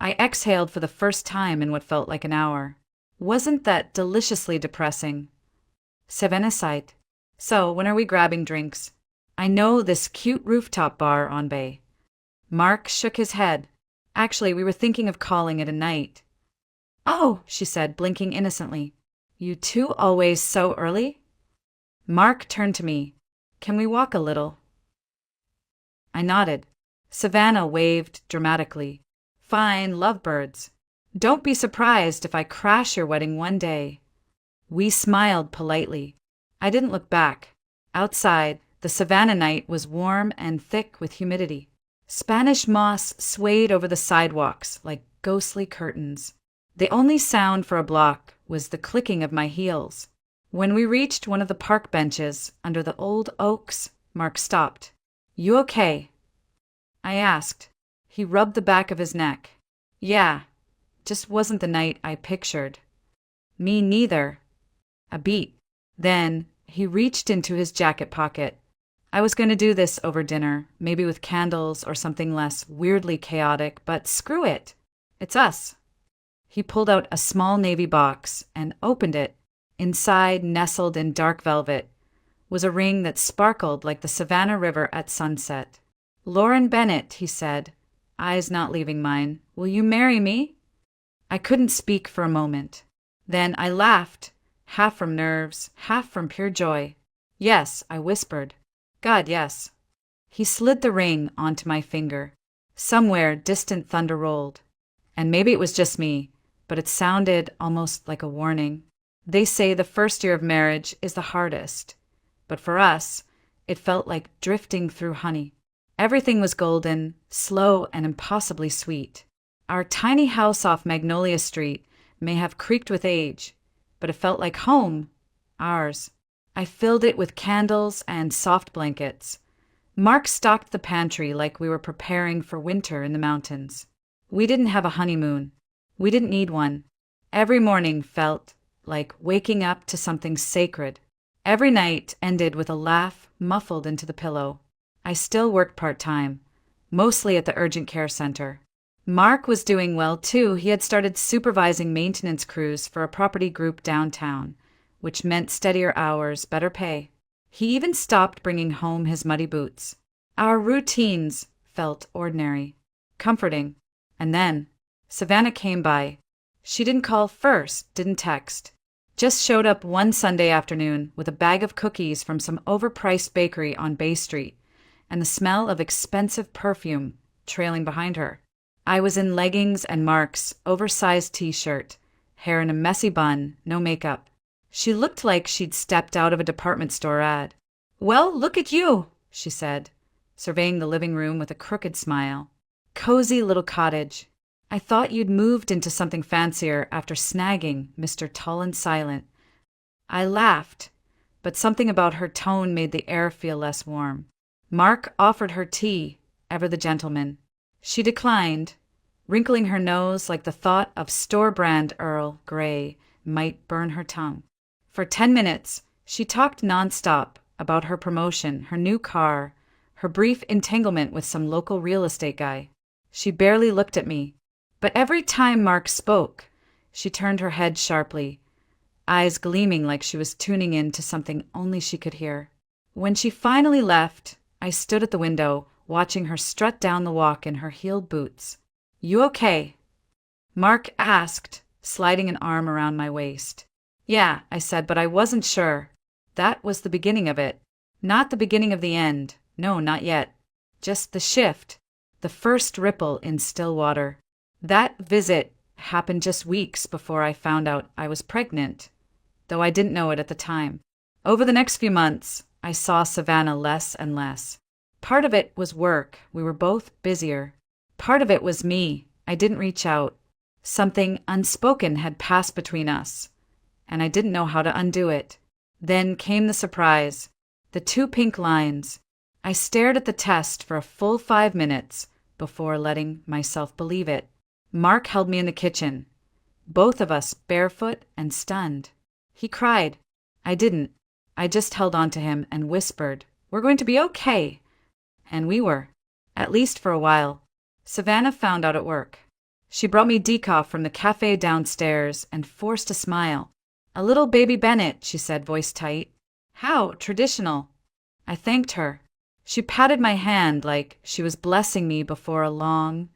I exhaled for the first time in what felt like an hour. Wasn't that deliciously depressing? Savannah sighed. So, when are we grabbing drinks? I know this cute rooftop bar on Bay. Mark shook his head. Actually, we were thinking of calling it a night. Oh, she said, blinking innocently. You two always so early? Mark turned to me. Can we walk a little? I nodded. Savannah waved dramatically. Fine, lovebirds. Don't be surprised if I crash your wedding one day. We smiled politely. I didn't look back. Outside, the Savannah night was warm and thick with humidity. Spanish moss swayed over the sidewalks like ghostly curtains. The only sound for a block was the clicking of my heels. When we reached one of the park benches under the old oaks, Mark stopped. You okay? I asked. He rubbed the back of his neck. Yeah, just wasn't the night I pictured. Me neither. A beat. Then he reached into his jacket pocket. I was going to do this over dinner, maybe with candles or something less weirdly chaotic, but screw it. It's us. He pulled out a small navy box and opened it. Inside, nestled in dark velvet, was a ring that sparkled like the Savannah River at sunset. "Lauren Bennett," he said, eyes not leaving mine, "will you marry me?" I couldn't speak for a moment. Then I laughed, half from nerves, half from pure joy. "Yes," I whispered. "God, yes." He slid the ring onto my finger. Somewhere distant thunder rolled. And maybe it was just me, but it sounded almost like a warning. They say the first year of marriage is the hardest. But for us, it felt like drifting through honey. Everything was golden, slow, and impossibly sweet. Our tiny house off Magnolia Street may have creaked with age, but it felt like home, ours. I filled it with candles and soft blankets. Mark stocked the pantry like we were preparing for winter in the mountains. We didn't have a honeymoon. We didn't need one. Every morning felt like waking up to something sacred. Every night ended with a laugh muffled into the pillow. I still worked part-time, mostly at the urgent care center. Mark was doing well, too. He had started supervising maintenance crews for a property group downtown, which meant steadier hours, better pay. He even stopped bringing home his muddy boots. Our routines felt ordinary, comforting. And then Savannah came by. She didn't call first, didn't text. Just showed up one Sunday afternoon with a bag of cookies from some overpriced bakery on Bay Street and the smell of expensive perfume trailing behind her. I was in leggings and Mark's oversized t-shirt, hair in a messy bun, no makeup. She looked like she'd stepped out of a department store ad. "Well, look at you," she said, surveying the living room with a crooked smile. "Cozy little cottage. I thought you'd moved into something fancier after snagging Mr. Tall and Silent." I laughed, but something about her tone made the air feel less warm. Mark offered her tea, ever the gentleman. She declined, wrinkling her nose like the thought of store-brand Earl Grey might burn her tongue. For 10 minutes, she talked nonstop about her promotion, her new car, her brief entanglement with some local real estate guy. She barely looked at me, but every time Mark spoke, she turned her head sharply, eyes gleaming like she was tuning in to something only she could hear. When she finally left, I stood at the window, watching her strut down the walk in her heeled boots. "You okay?" Mark asked, sliding an arm around my waist. "Yeah," I said, but I wasn't sure. That was the beginning of it. Not the beginning of the end. No, not yet. Just the shift, the first ripple in still water. That visit happened just weeks before I found out I was pregnant, though I didn't know it at the time. Over the next few months, I saw Savannah less and less. Part of it was work. We were both busier. Part of it was me. I didn't reach out. Something unspoken had passed between us, and I didn't know how to undo it. Then came the surprise. The 2 pink lines. I stared at the test for a full 5 minutes before letting myself believe it. Mark held me in the kitchen, both of us barefoot and stunned. He cried. I didn't. I just held on to him and whispered, "We're going to be okay." And we were, at least for a while. Savannah found out at work. She brought me decaf from the cafe downstairs and forced a smile. "A little baby Bennett," she said, voice tight. "How traditional." I thanked her. She patted my hand like she was blessing me before a long,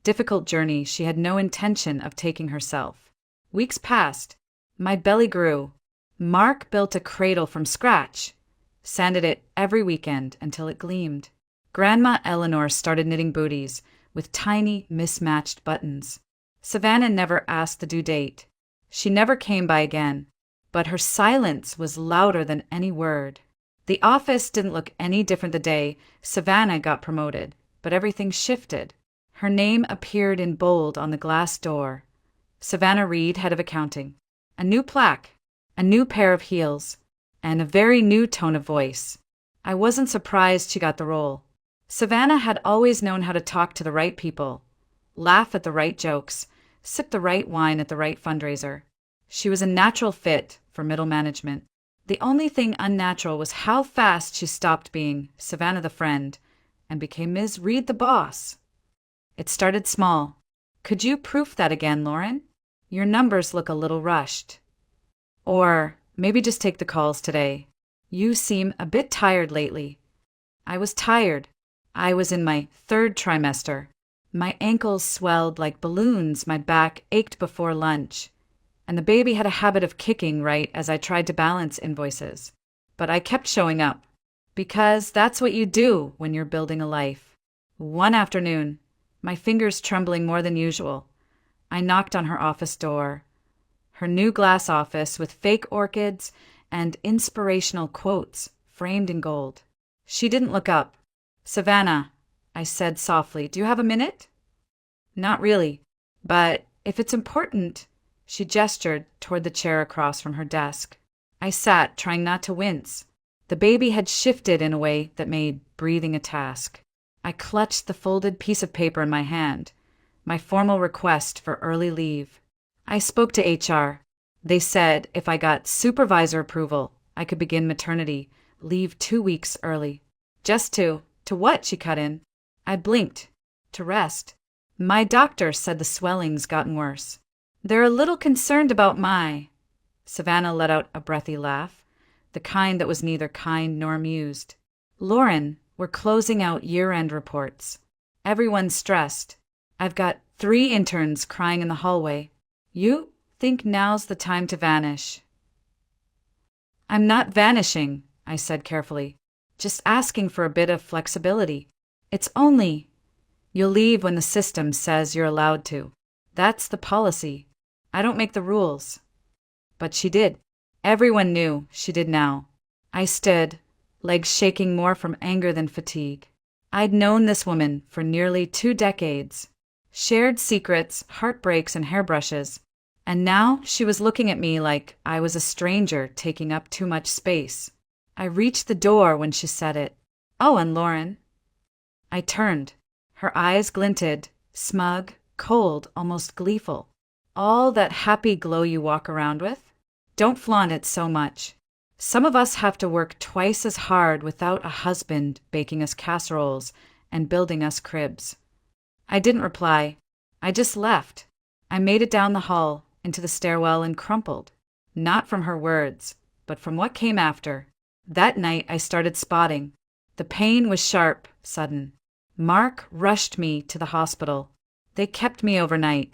difficult journey she had no intention of taking herself. Weeks passed. My belly grew. Mark built a cradle from scratch, sanded it every weekend until it gleamed. Grandma Eleanor started knitting booties with tiny, mismatched buttons. Savannah never asked the due date. She never came by again, but her silence was louder than any word. The office didn't look any different the day Savannah got promoted, but everything shifted. Her name appeared in bold on the glass door. Savannah Reed, head of accounting. A new plaque, a new pair of heels, and a very new tone of voice. I wasn't surprised she got the role. Savannah had always known how to talk to the right people, laugh at the right jokes, sip the right wine at the right fundraiser. She was a natural fit for middle management. The only thing unnatural was how fast she stopped being Savannah the friend and became Ms. Reed the boss. It started small. Could you proof that again, Lauren? Your numbers look a little rushed. Or maybe just take the calls today. You seem a bit tired lately. I was tired. I was in my 3rd trimester. My ankles swelled like balloons, my back ached before lunch. And the baby had a habit of kicking right as I tried to balance invoices. But I kept showing up. Because that's what you do when you're building a life. One afternoon, my fingers trembling more than usual, I knocked on her office door. Her new glass office with fake orchids and inspirational quotes framed in gold. She didn't look up. "Savannah," I said softly, "do you have a minute?" "Not really, but if it's important," she gestured toward the chair across from her desk. I sat, trying not to wince. The baby had shifted in a way that made breathing a task. I clutched the folded piece of paper in my hand, my formal request for early leave. I spoke to HR. They said if I got supervisor approval, I could begin maternity leave 2 weeks early. Just to what? She cut in. I blinked. To rest. My doctor said the swelling's gotten worse. They're a little concerned about Savannah let out a breathy laugh, the kind that was neither kind nor amused. "Lauren, we're closing out year-end reports. Everyone's stressed. I've got 3 interns crying in the hallway. You think now's the time to vanish." "I'm not vanishing," I said carefully. "Just asking for a bit of flexibility. It's only you'll leave when the system says you're allowed to. That's the policy. I don't make the rules." But she did. Everyone knew she did now. I stood, legs shaking more from anger than fatigue. I'd known this woman for nearly 2 decades. Shared secrets, heartbreaks, and hairbrushes. And now she was looking at me like I was a stranger taking up too much space. I reached the door when she said it. "Oh, and Lauren." I turned. Her eyes glinted, smug, cold, almost gleeful. "All that happy glow you walk around with? Don't flaunt it so much. Some of us have to work twice as hard without a husband baking us casseroles and building us cribs." I didn't reply. I just left. I made it down the hall, into the stairwell, and crumpled. Not from her words, but from what came after. That night I started spotting. The pain was sharp, sudden. Mark rushed me to the hospital. They kept me overnight.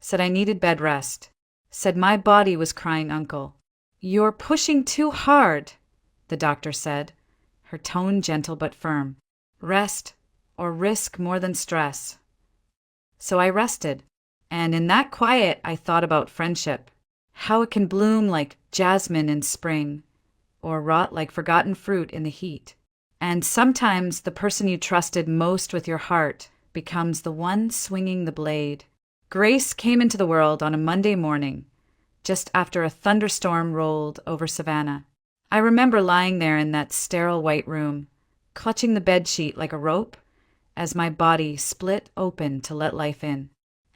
Said I needed bed rest. Said my body was crying uncle. "You're pushing too hard," the doctor said, her tone gentle but firm. "Rest, or risk more than stress." So I rested, and in that quiet I thought about friendship, how it can bloom like jasmine in spring, or rot like forgotten fruit in the heat. And sometimes the person you trusted most with your heart becomes the one swinging the blade. Grace came into the world on a Monday morning, just after a thunderstorm rolled over Savannah. I remember lying there in that sterile white room, clutching the bedsheet like a rope, as my body split open to let life in.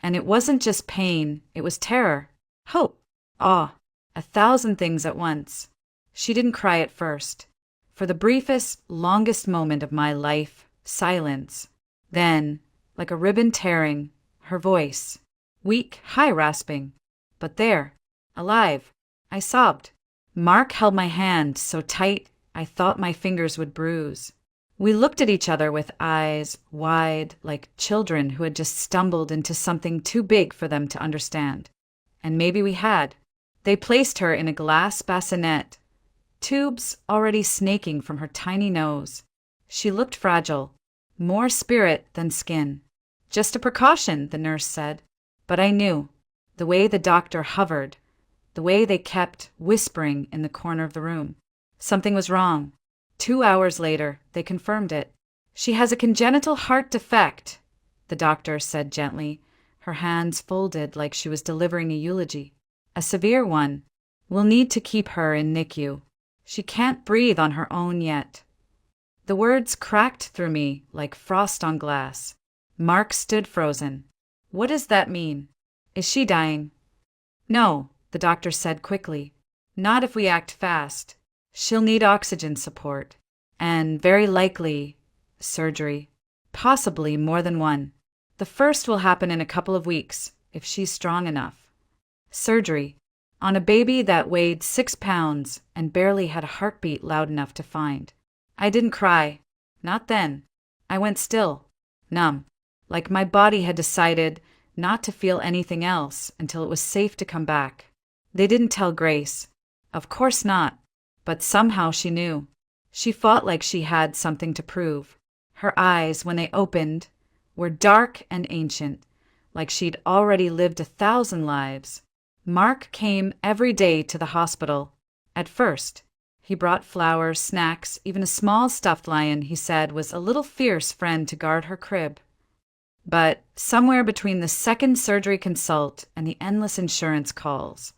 And it wasn't just pain, it was terror, hope, awe, 1,000 things at once. She didn't cry at first. For the briefest, longest moment of my life, silence. Then, like a ribbon tearing, her voice, weak, high rasping, but there, alive. I sobbed. Mark held my hand so tight I thought my fingers would bruise. We looked at each other with eyes wide, like children who had just stumbled into something too big for them to understand. And maybe we had. They placed her in a glass bassinet, tubes already snaking from her tiny nose. She looked fragile, more spirit than skin. "Just a precaution," the nurse said. But I knew, the way the doctor hovered, the way they kept whispering in the corner of the room. Something was wrong. 2 hours later, they confirmed it. "She has a congenital heart defect," the doctor said gently, her hands folded like she was delivering a eulogy. "A severe one. We'll need to keep her in NICU. She can't breathe on her own yet." The words cracked through me like frost on glass. Mark stood frozen. "What does that mean? Is she dying?" "No," the doctor said quickly. "Not if we act fast. She'll need oxygen support, and very likely, surgery. Possibly more than one. The first will happen in a couple of weeks, if she's strong enough. Surgery. On a baby that weighed 6 pounds and barely had a heartbeat loud enough to find. I didn't cry. Not then. I went still. Numb. Like my body had decided not to feel anything else until it was safe to come back. They didn't tell Grace. Of course not. But somehow she knew. She fought like she had something to prove. Her eyes, when they opened, were dark and ancient, like she'd already lived 1,000 lives. Mark came every day to the hospital. At first, he brought flowers, snacks, even a small stuffed lion he said was a little fierce friend to guard her crib. But somewhere between the second surgery consult and the endless insurance calls,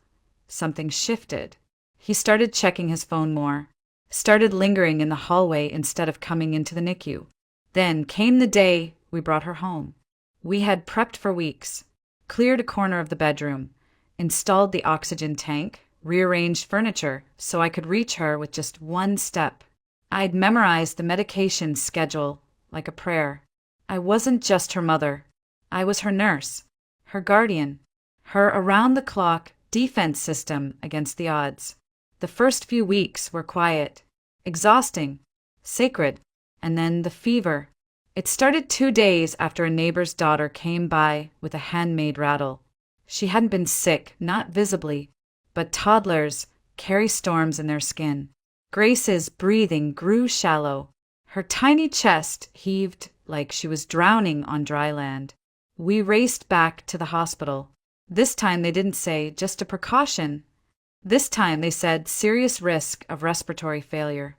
something shifted. He started checking his phone more, started lingering in the hallway instead of coming into the NICU. Then came the day we brought her home. We had prepped for weeks, cleared a corner of the bedroom, installed the oxygen tank, rearranged furniture so I could reach her with just one step. I'd memorized the medication schedule like a prayer. I wasn't just her mother. I was her nurse, her guardian, her around-the-clock defense system against the odds. The first few weeks were quiet, exhausting, sacred, and then the fever. It started 2 days after a neighbor's daughter came by with a handmade rattle. She hadn't been sick, not visibly, but toddlers carry storms in their skin. Grace's breathing grew shallow. Her tiny chest heaved like she was drowning on dry land. We raced back to the hospital. This time they didn't say just a precaution. This time they said serious risk of respiratory failure.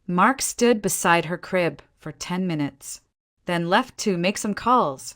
Mark stood beside her crib for 10 minutes, then left to make some calls.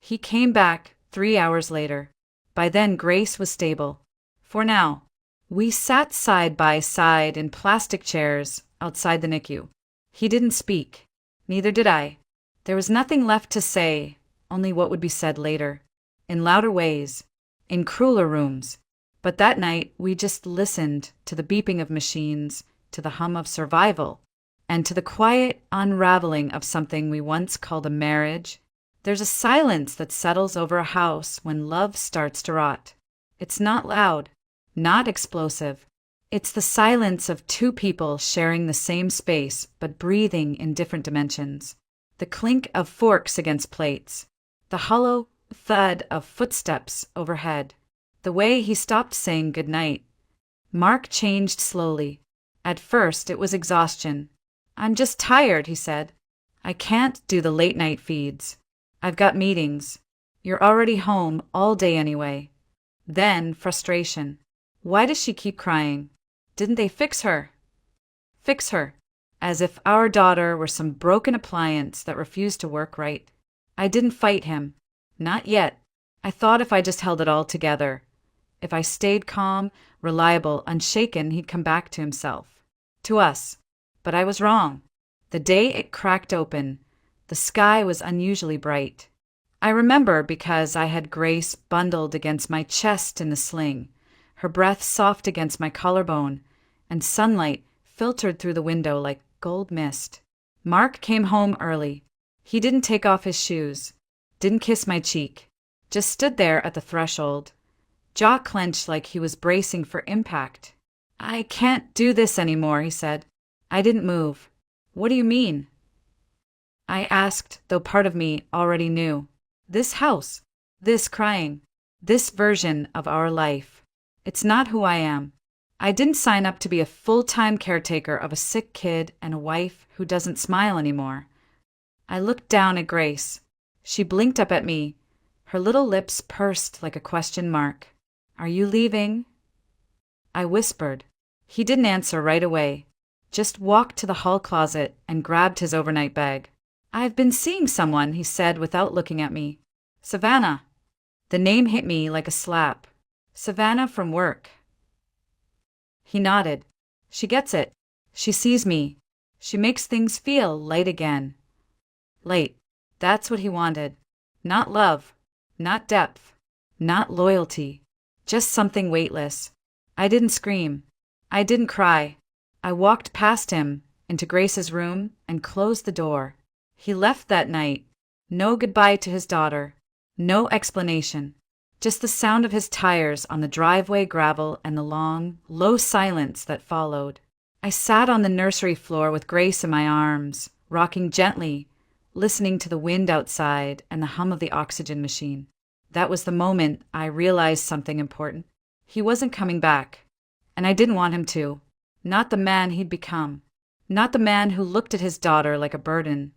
He came back 3 hours later. By then Grace was stable. For now. We sat side by side in plastic chairs outside the NICU. He didn't speak. Neither did I. There was nothing left to say, only what would be said later. In louder ways. In crueler rooms. But that night we just listened to the beeping of machines, to the hum of survival, and to the quiet unraveling of something we once called a marriage. There's a silence that settles over a house when love starts to rot. It's not loud, not explosive. It's the silence of two people sharing the same space but breathing in different dimensions. The clink of forks against plates. The hollow thud of footsteps overhead. The way he stopped saying goodnight. Mark changed slowly. At first it was exhaustion. "I'm just tired," he said. "I can't do the late-night feeds. I've got meetings. You're already home all day anyway." Then frustration. Why does she keep crying? Didn't they fix her? Fix her. As if our daughter were some broken appliance that refused to work right. I didn't fight him. Not yet. I thought if I just held it all together, if I stayed calm, reliable, unshaken, he'd come back to himself. To us. But I was wrong. The day it cracked open, the sky was unusually bright. I remember because I had Grace bundled against my chest in a sling, her breath soft against my collarbone, and sunlight filtered through the window like gold mist. Mark came home early. He didn't take off his shoes, didn't kiss my cheek, just stood there at the threshold, jaw clenched like he was bracing for impact. "I can't do this anymore," he said. I didn't move. "What do you mean?" I asked, though part of me already knew. This house, this crying, this version of our life, it's not who I am. I didn't sign up to be a full-time caretaker of a sick kid and a wife who doesn't smile anymore. I looked down at Grace. She blinked up at me, her little lips pursed like a question mark. "Are you leaving?" I whispered. He didn't answer right away, just walked to the hall closet and grabbed his overnight bag. "I've been seeing someone," he said without looking at me. "Savannah." The name hit me like a slap. "Savannah from work." He nodded. "She gets it. She sees me. She makes things feel light again." Light. That's what he wanted. Not love. Not depth. Not loyalty. Just something weightless. I didn't scream. I didn't cry. I walked past him, into Grace's room, and closed the door. He left that night. No goodbye to his daughter. No explanation. Just the sound of his tires on the driveway gravel and the long, low silence that followed. I sat on the nursery floor with Grace in my arms, rocking gently, listening to the wind outside and the hum of the oxygen machine. That was the moment I realized something important. He wasn't coming back, and I didn't want him to. Not the man he'd become. Not the man who looked at his daughter like a burden.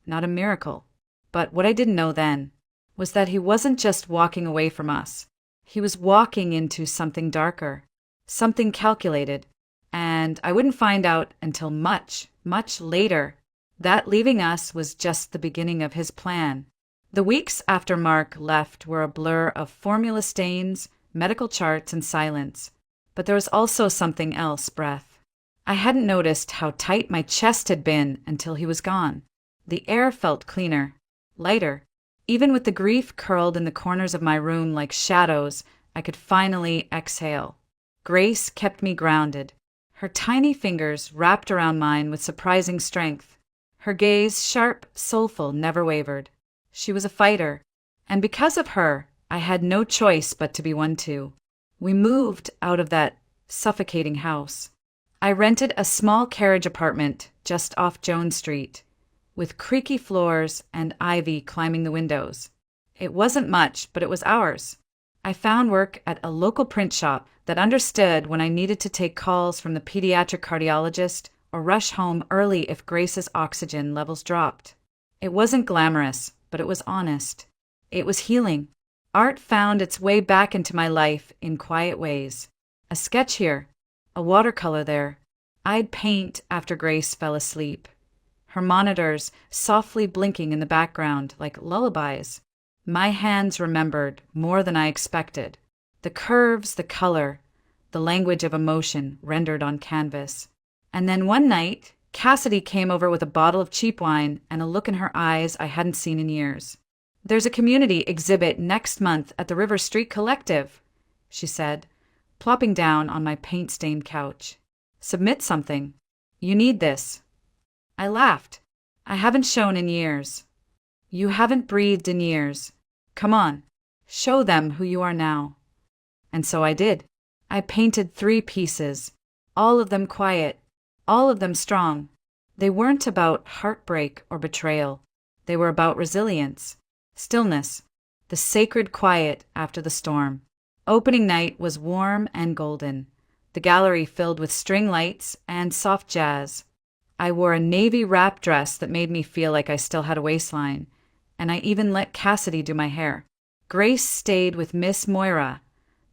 Not a miracle. But what I didn't know then was that he wasn't just walking away from us. He was walking into something darker, something calculated, and I wouldn't find out until much, much later that leaving us was just the beginning of his plan. The weeks after Mark left were a blur of formula stains, medical charts, and silence. But there was also something else, breath. I hadn't noticed how tight my chest had been until he was gone. The air felt cleaner, lighter. Even with the grief curled in the corners of my room like shadows, I could finally exhale. Grace kept me grounded. Her tiny fingers wrapped around mine with surprising strength. Her gaze, sharp, soulful, never wavered. She was a fighter, and because of her, I had no choice but to be one too. We moved out of that suffocating house. I rented a small carriage apartment just off Jones Street, with creaky floors and ivy climbing the windows. It wasn't much, but it was ours. I found work at a local print shop that understood when I needed to take calls from the pediatric cardiologist or rush home early if Grace's oxygen levels dropped. It wasn't glamorous, but it was honest. It was healing. Art found its way back into my life in quiet ways. A sketch here, a watercolor there. I'd paint after Grace fell asleep. Her monitors softly blinking in the background like lullabies. My hands remembered more than I expected. The curves, the color, the language of emotion rendered on canvas. And then one night, Cassidy came over with a bottle of cheap wine and a look in her eyes I hadn't seen in years. "There's a community exhibit next month at the River Street Collective," she said, plopping down on my paint-stained couch. "Submit something. You need this." I laughed. "I haven't shown in years." "You haven't breathed in years. Come on, show them who you are now." And so I did. I painted 3 pieces, all of them quiet, all of them strong. They weren't about heartbreak or betrayal. They were about resilience, stillness, the sacred quiet after the storm. Opening night was warm and golden, the gallery filled with string lights and soft jazz. I wore a navy wrap dress that made me feel like I still had a waistline, and I even let Cassidy do my hair. Grace stayed with Miss Moira,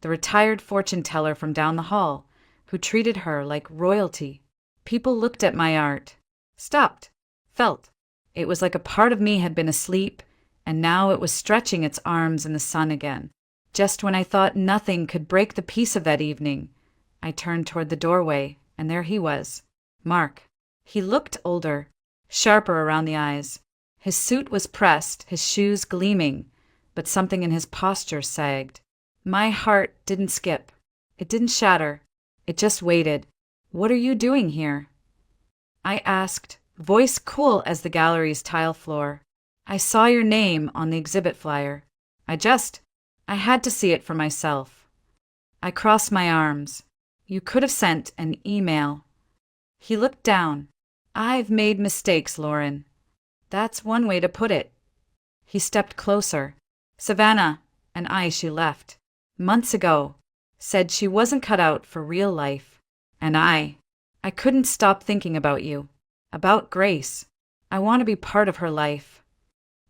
the retired fortune teller from down the hall, who treated her like royalty. People looked at my art, stopped, felt. It was like a part of me had been asleep, and now it was stretching its arms in the sun again. Just when I thought nothing could break the peace of that evening, I turned toward the doorway, and there he was, Mark. He looked older, sharper around the eyes. His suit was pressed, his shoes gleaming, but something in his posture sagged. My heart didn't skip. It didn't shatter. It just waited. "What are you doing here?" I asked, voice cool as the gallery's tile floor. "I saw your name on the exhibit flyer. I had to see it for myself." I crossed my arms. "You could have sent an email." He looked down. "I've made mistakes, Lauren." "That's one way to put it." He stepped closer. "Savannah and she left. Months ago. Said she wasn't cut out for real life. And I couldn't stop thinking about you. About Grace. I want to be part of her life."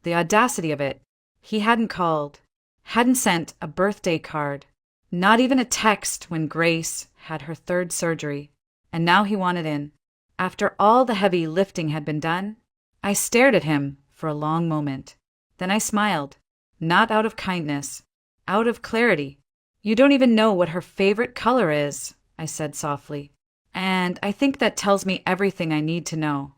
The audacity of it. He hadn't called. Hadn't sent a birthday card. Not even a text when Grace had her 3rd surgery. And now he wanted in. After all the heavy lifting had been done, I stared at him for a long moment. Then I smiled. Not out of kindness. Out of clarity. "You don't even know what her favorite color is," I said softly. "And I think that tells me everything I need to know."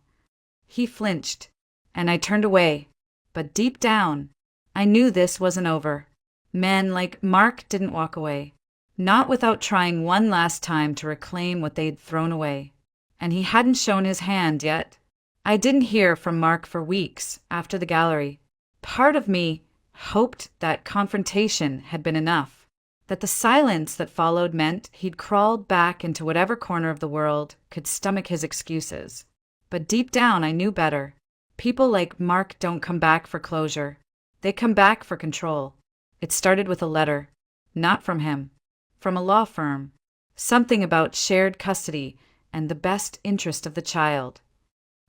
He flinched, and I turned away. But deep down, I knew this wasn't over. Men like Mark didn't walk away. Not without trying one last time to reclaim what they'd thrown away. and he hadn't shown his hand yet. I didn't hear from Mark for weeks after the gallery. Part of me hoped that confrontation had been enough, that the silence that followed meant he'd crawled back into whatever corner of the world could stomach his excuses. But deep down I knew better. People like Mark don't come back for closure. They come back for control. It started with a letter. Not from him. From a law firm. Something about shared custody and the best interest of the child.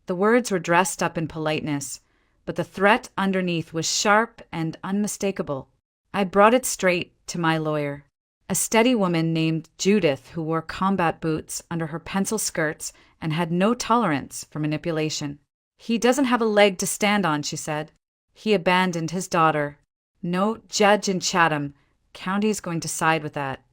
The words were dressed up in politeness, but the threat underneath was sharp and unmistakable. I brought it straight to my lawyer, a steady woman named Judith who wore combat boots under her pencil skirts and had no tolerance for manipulation. "He doesn't have a leg to stand on," she said. "He abandoned his daughter. No judge in Chatham County's going to side with that."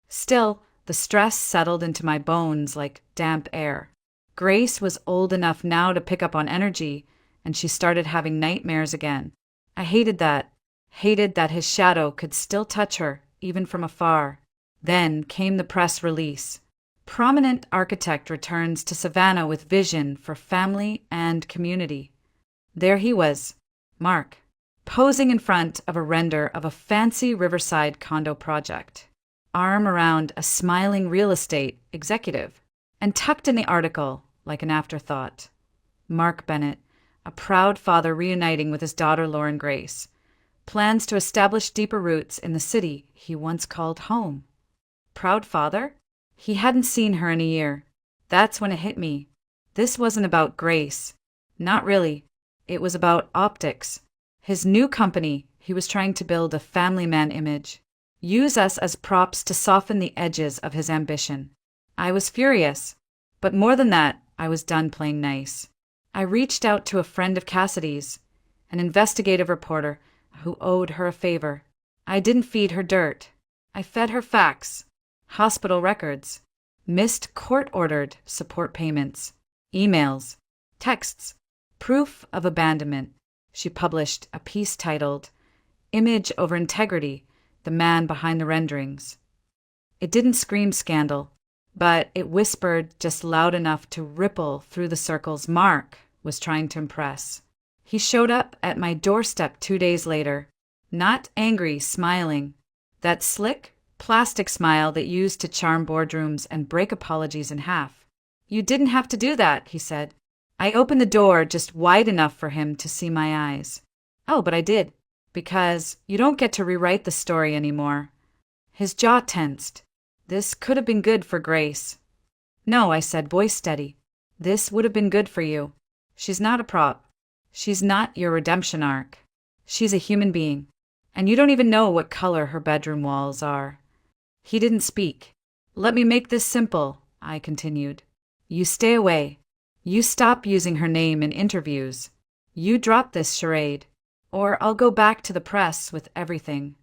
Still, the stress settled into my bones like damp air. Grace was old enough now to pick up on energy, and she started having nightmares again. I hated that his shadow could still touch her, even from afar. Then came the press release. Prominent architect returns to Savannah with vision for family and community. There he was, Mark, posing in front of a render of a fancy riverside condo project, arm around a smiling real estate executive, and tucked in the article like an afterthought. Mark Bennett, a proud father reuniting with his daughter Lauren Grace, plans to establish deeper roots in the city he once called home. Proud father? He hadn't seen her in a year. That's when it hit me. This wasn't about Grace. Not really. It was about optics. His new company, he was trying to build a family man image. Use us as props to soften the edges of his ambition. I was furious. But more than that, I was done playing nice. I reached out to a friend of Cassidy's, an investigative reporter who owed her a favor. I didn't feed her dirt. I fed her facts, hospital records, missed court-ordered support payments, emails, texts, proof of abandonment. She published a piece titled, "Image Over Integrity, the Man Behind the Renderings." It didn't scream scandal, but it whispered just loud enough to ripple through the circles Mark was trying to impress. He showed up at my doorstep 2 days later, not angry, smiling. That slick, plastic smile that used to charm boardrooms and break apologies in half. "You didn't have to do that," he said. I opened the door just wide enough for him to see my eyes. "Oh, but I did, because you don't get to rewrite the story anymore." His jaw tensed. This could have been good for Grace. "No," I said, voice steady. "This would have been good for you. She's not a prop. She's not your redemption arc. She's a human being. And you don't even know what color her bedroom walls are." He didn't speak. "Let me make this simple," I continued. "You stay away. You stop using her name in interviews. You drop this charade, or I'll go back to the press with everything."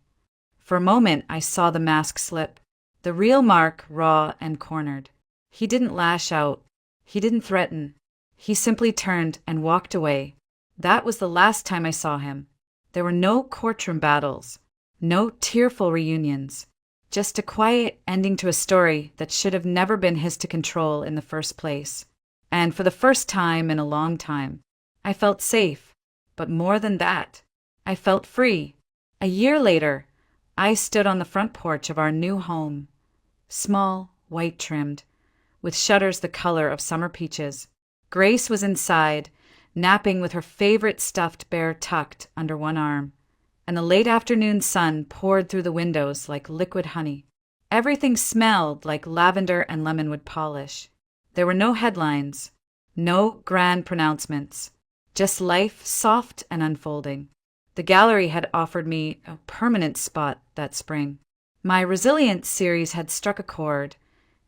For a moment, I saw the mask slip. The real Mark, raw and cornered. He didn't lash out. He didn't threaten. He simply turned and walked away. That was the last time I saw him. There were no courtroom battles, no tearful reunions, just a quiet ending to a story that should have never been his to control in the first place. And for the first time in a long time, I felt safe. But more than that, I felt free. A year later, I stood on the front porch of our new home, small, white-trimmed, with shutters the color of summer peaches. Grace was inside, napping with her favorite stuffed bear tucked under one arm, and the late afternoon sun poured through the windows like liquid honey. Everything smelled like lavender and lemonwood polish. There were no headlines, no grand pronouncements, just life soft and unfolding. The gallery had offered me a permanent spot that spring. My Resilience series had struck a chord,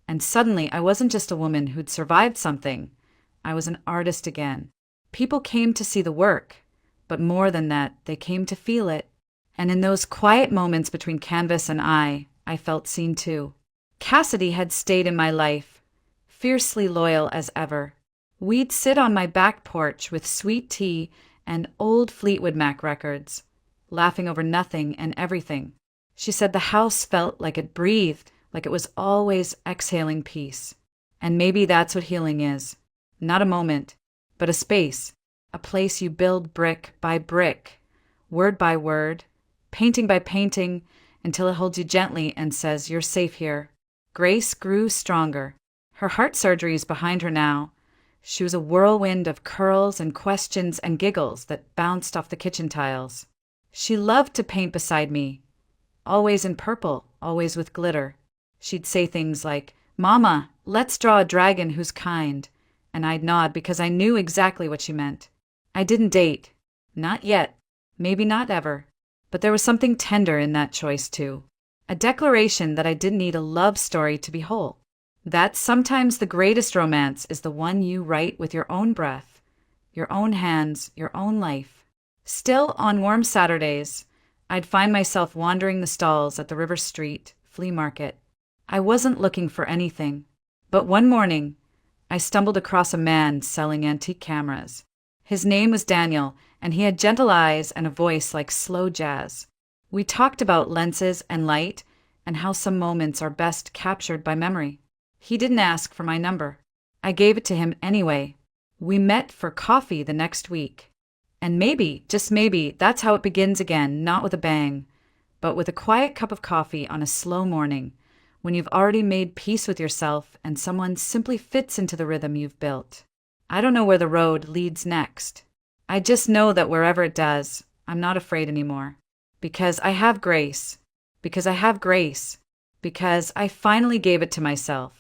and suddenly I wasn't just a woman who'd survived something. I was an artist again. People came to see the work, but more than that, they came to feel it. And in those quiet moments between canvas and I felt seen too. Cassidy had stayed in my life, fiercely loyal as ever. We'd sit on my back porch with sweet tea and old Fleetwood Mac records, laughing over nothing and everything. She said the house felt like it breathed, like it was always exhaling peace. And maybe that's what healing is. Not a moment, but a space, a place you build brick by brick, word by word, painting by painting, until it holds you gently and says, "You're safe here." Grace grew stronger. Her heart surgery is behind her now. She was a whirlwind of curls and questions and giggles that bounced off the kitchen tiles. She loved to paint beside me, always in purple, always with glitter. She'd say things like, "Mama, let's draw a dragon who's kind." And I'd nod because I knew exactly what she meant. I didn't date. Not yet. Maybe not ever. But there was something tender in that choice, too. A declaration that I didn't need a love story to be whole. That sometimes the greatest romance is the one you write with your own breath, your own hands, your own life. Still, on warm Saturdays, I'd find myself wandering the stalls at the River Street flea market. I wasn't looking for anything. But one morning, I stumbled across a man selling antique cameras. His name was Daniel, and he had gentle eyes and a voice like slow jazz. We talked about lenses and light and how some moments are best captured by memory. He didn't ask for my number. I gave it to him anyway. We met for coffee the next week. And maybe, just maybe, that's how it begins again, not with a bang, but with a quiet cup of coffee on a slow morning, when you've already made peace with yourself and someone simply fits into the rhythm you've built. I don't know where the road leads next. I just know that wherever it does, I'm not afraid anymore. Because I have grace. Because I have grace. Because I finally gave it to myself.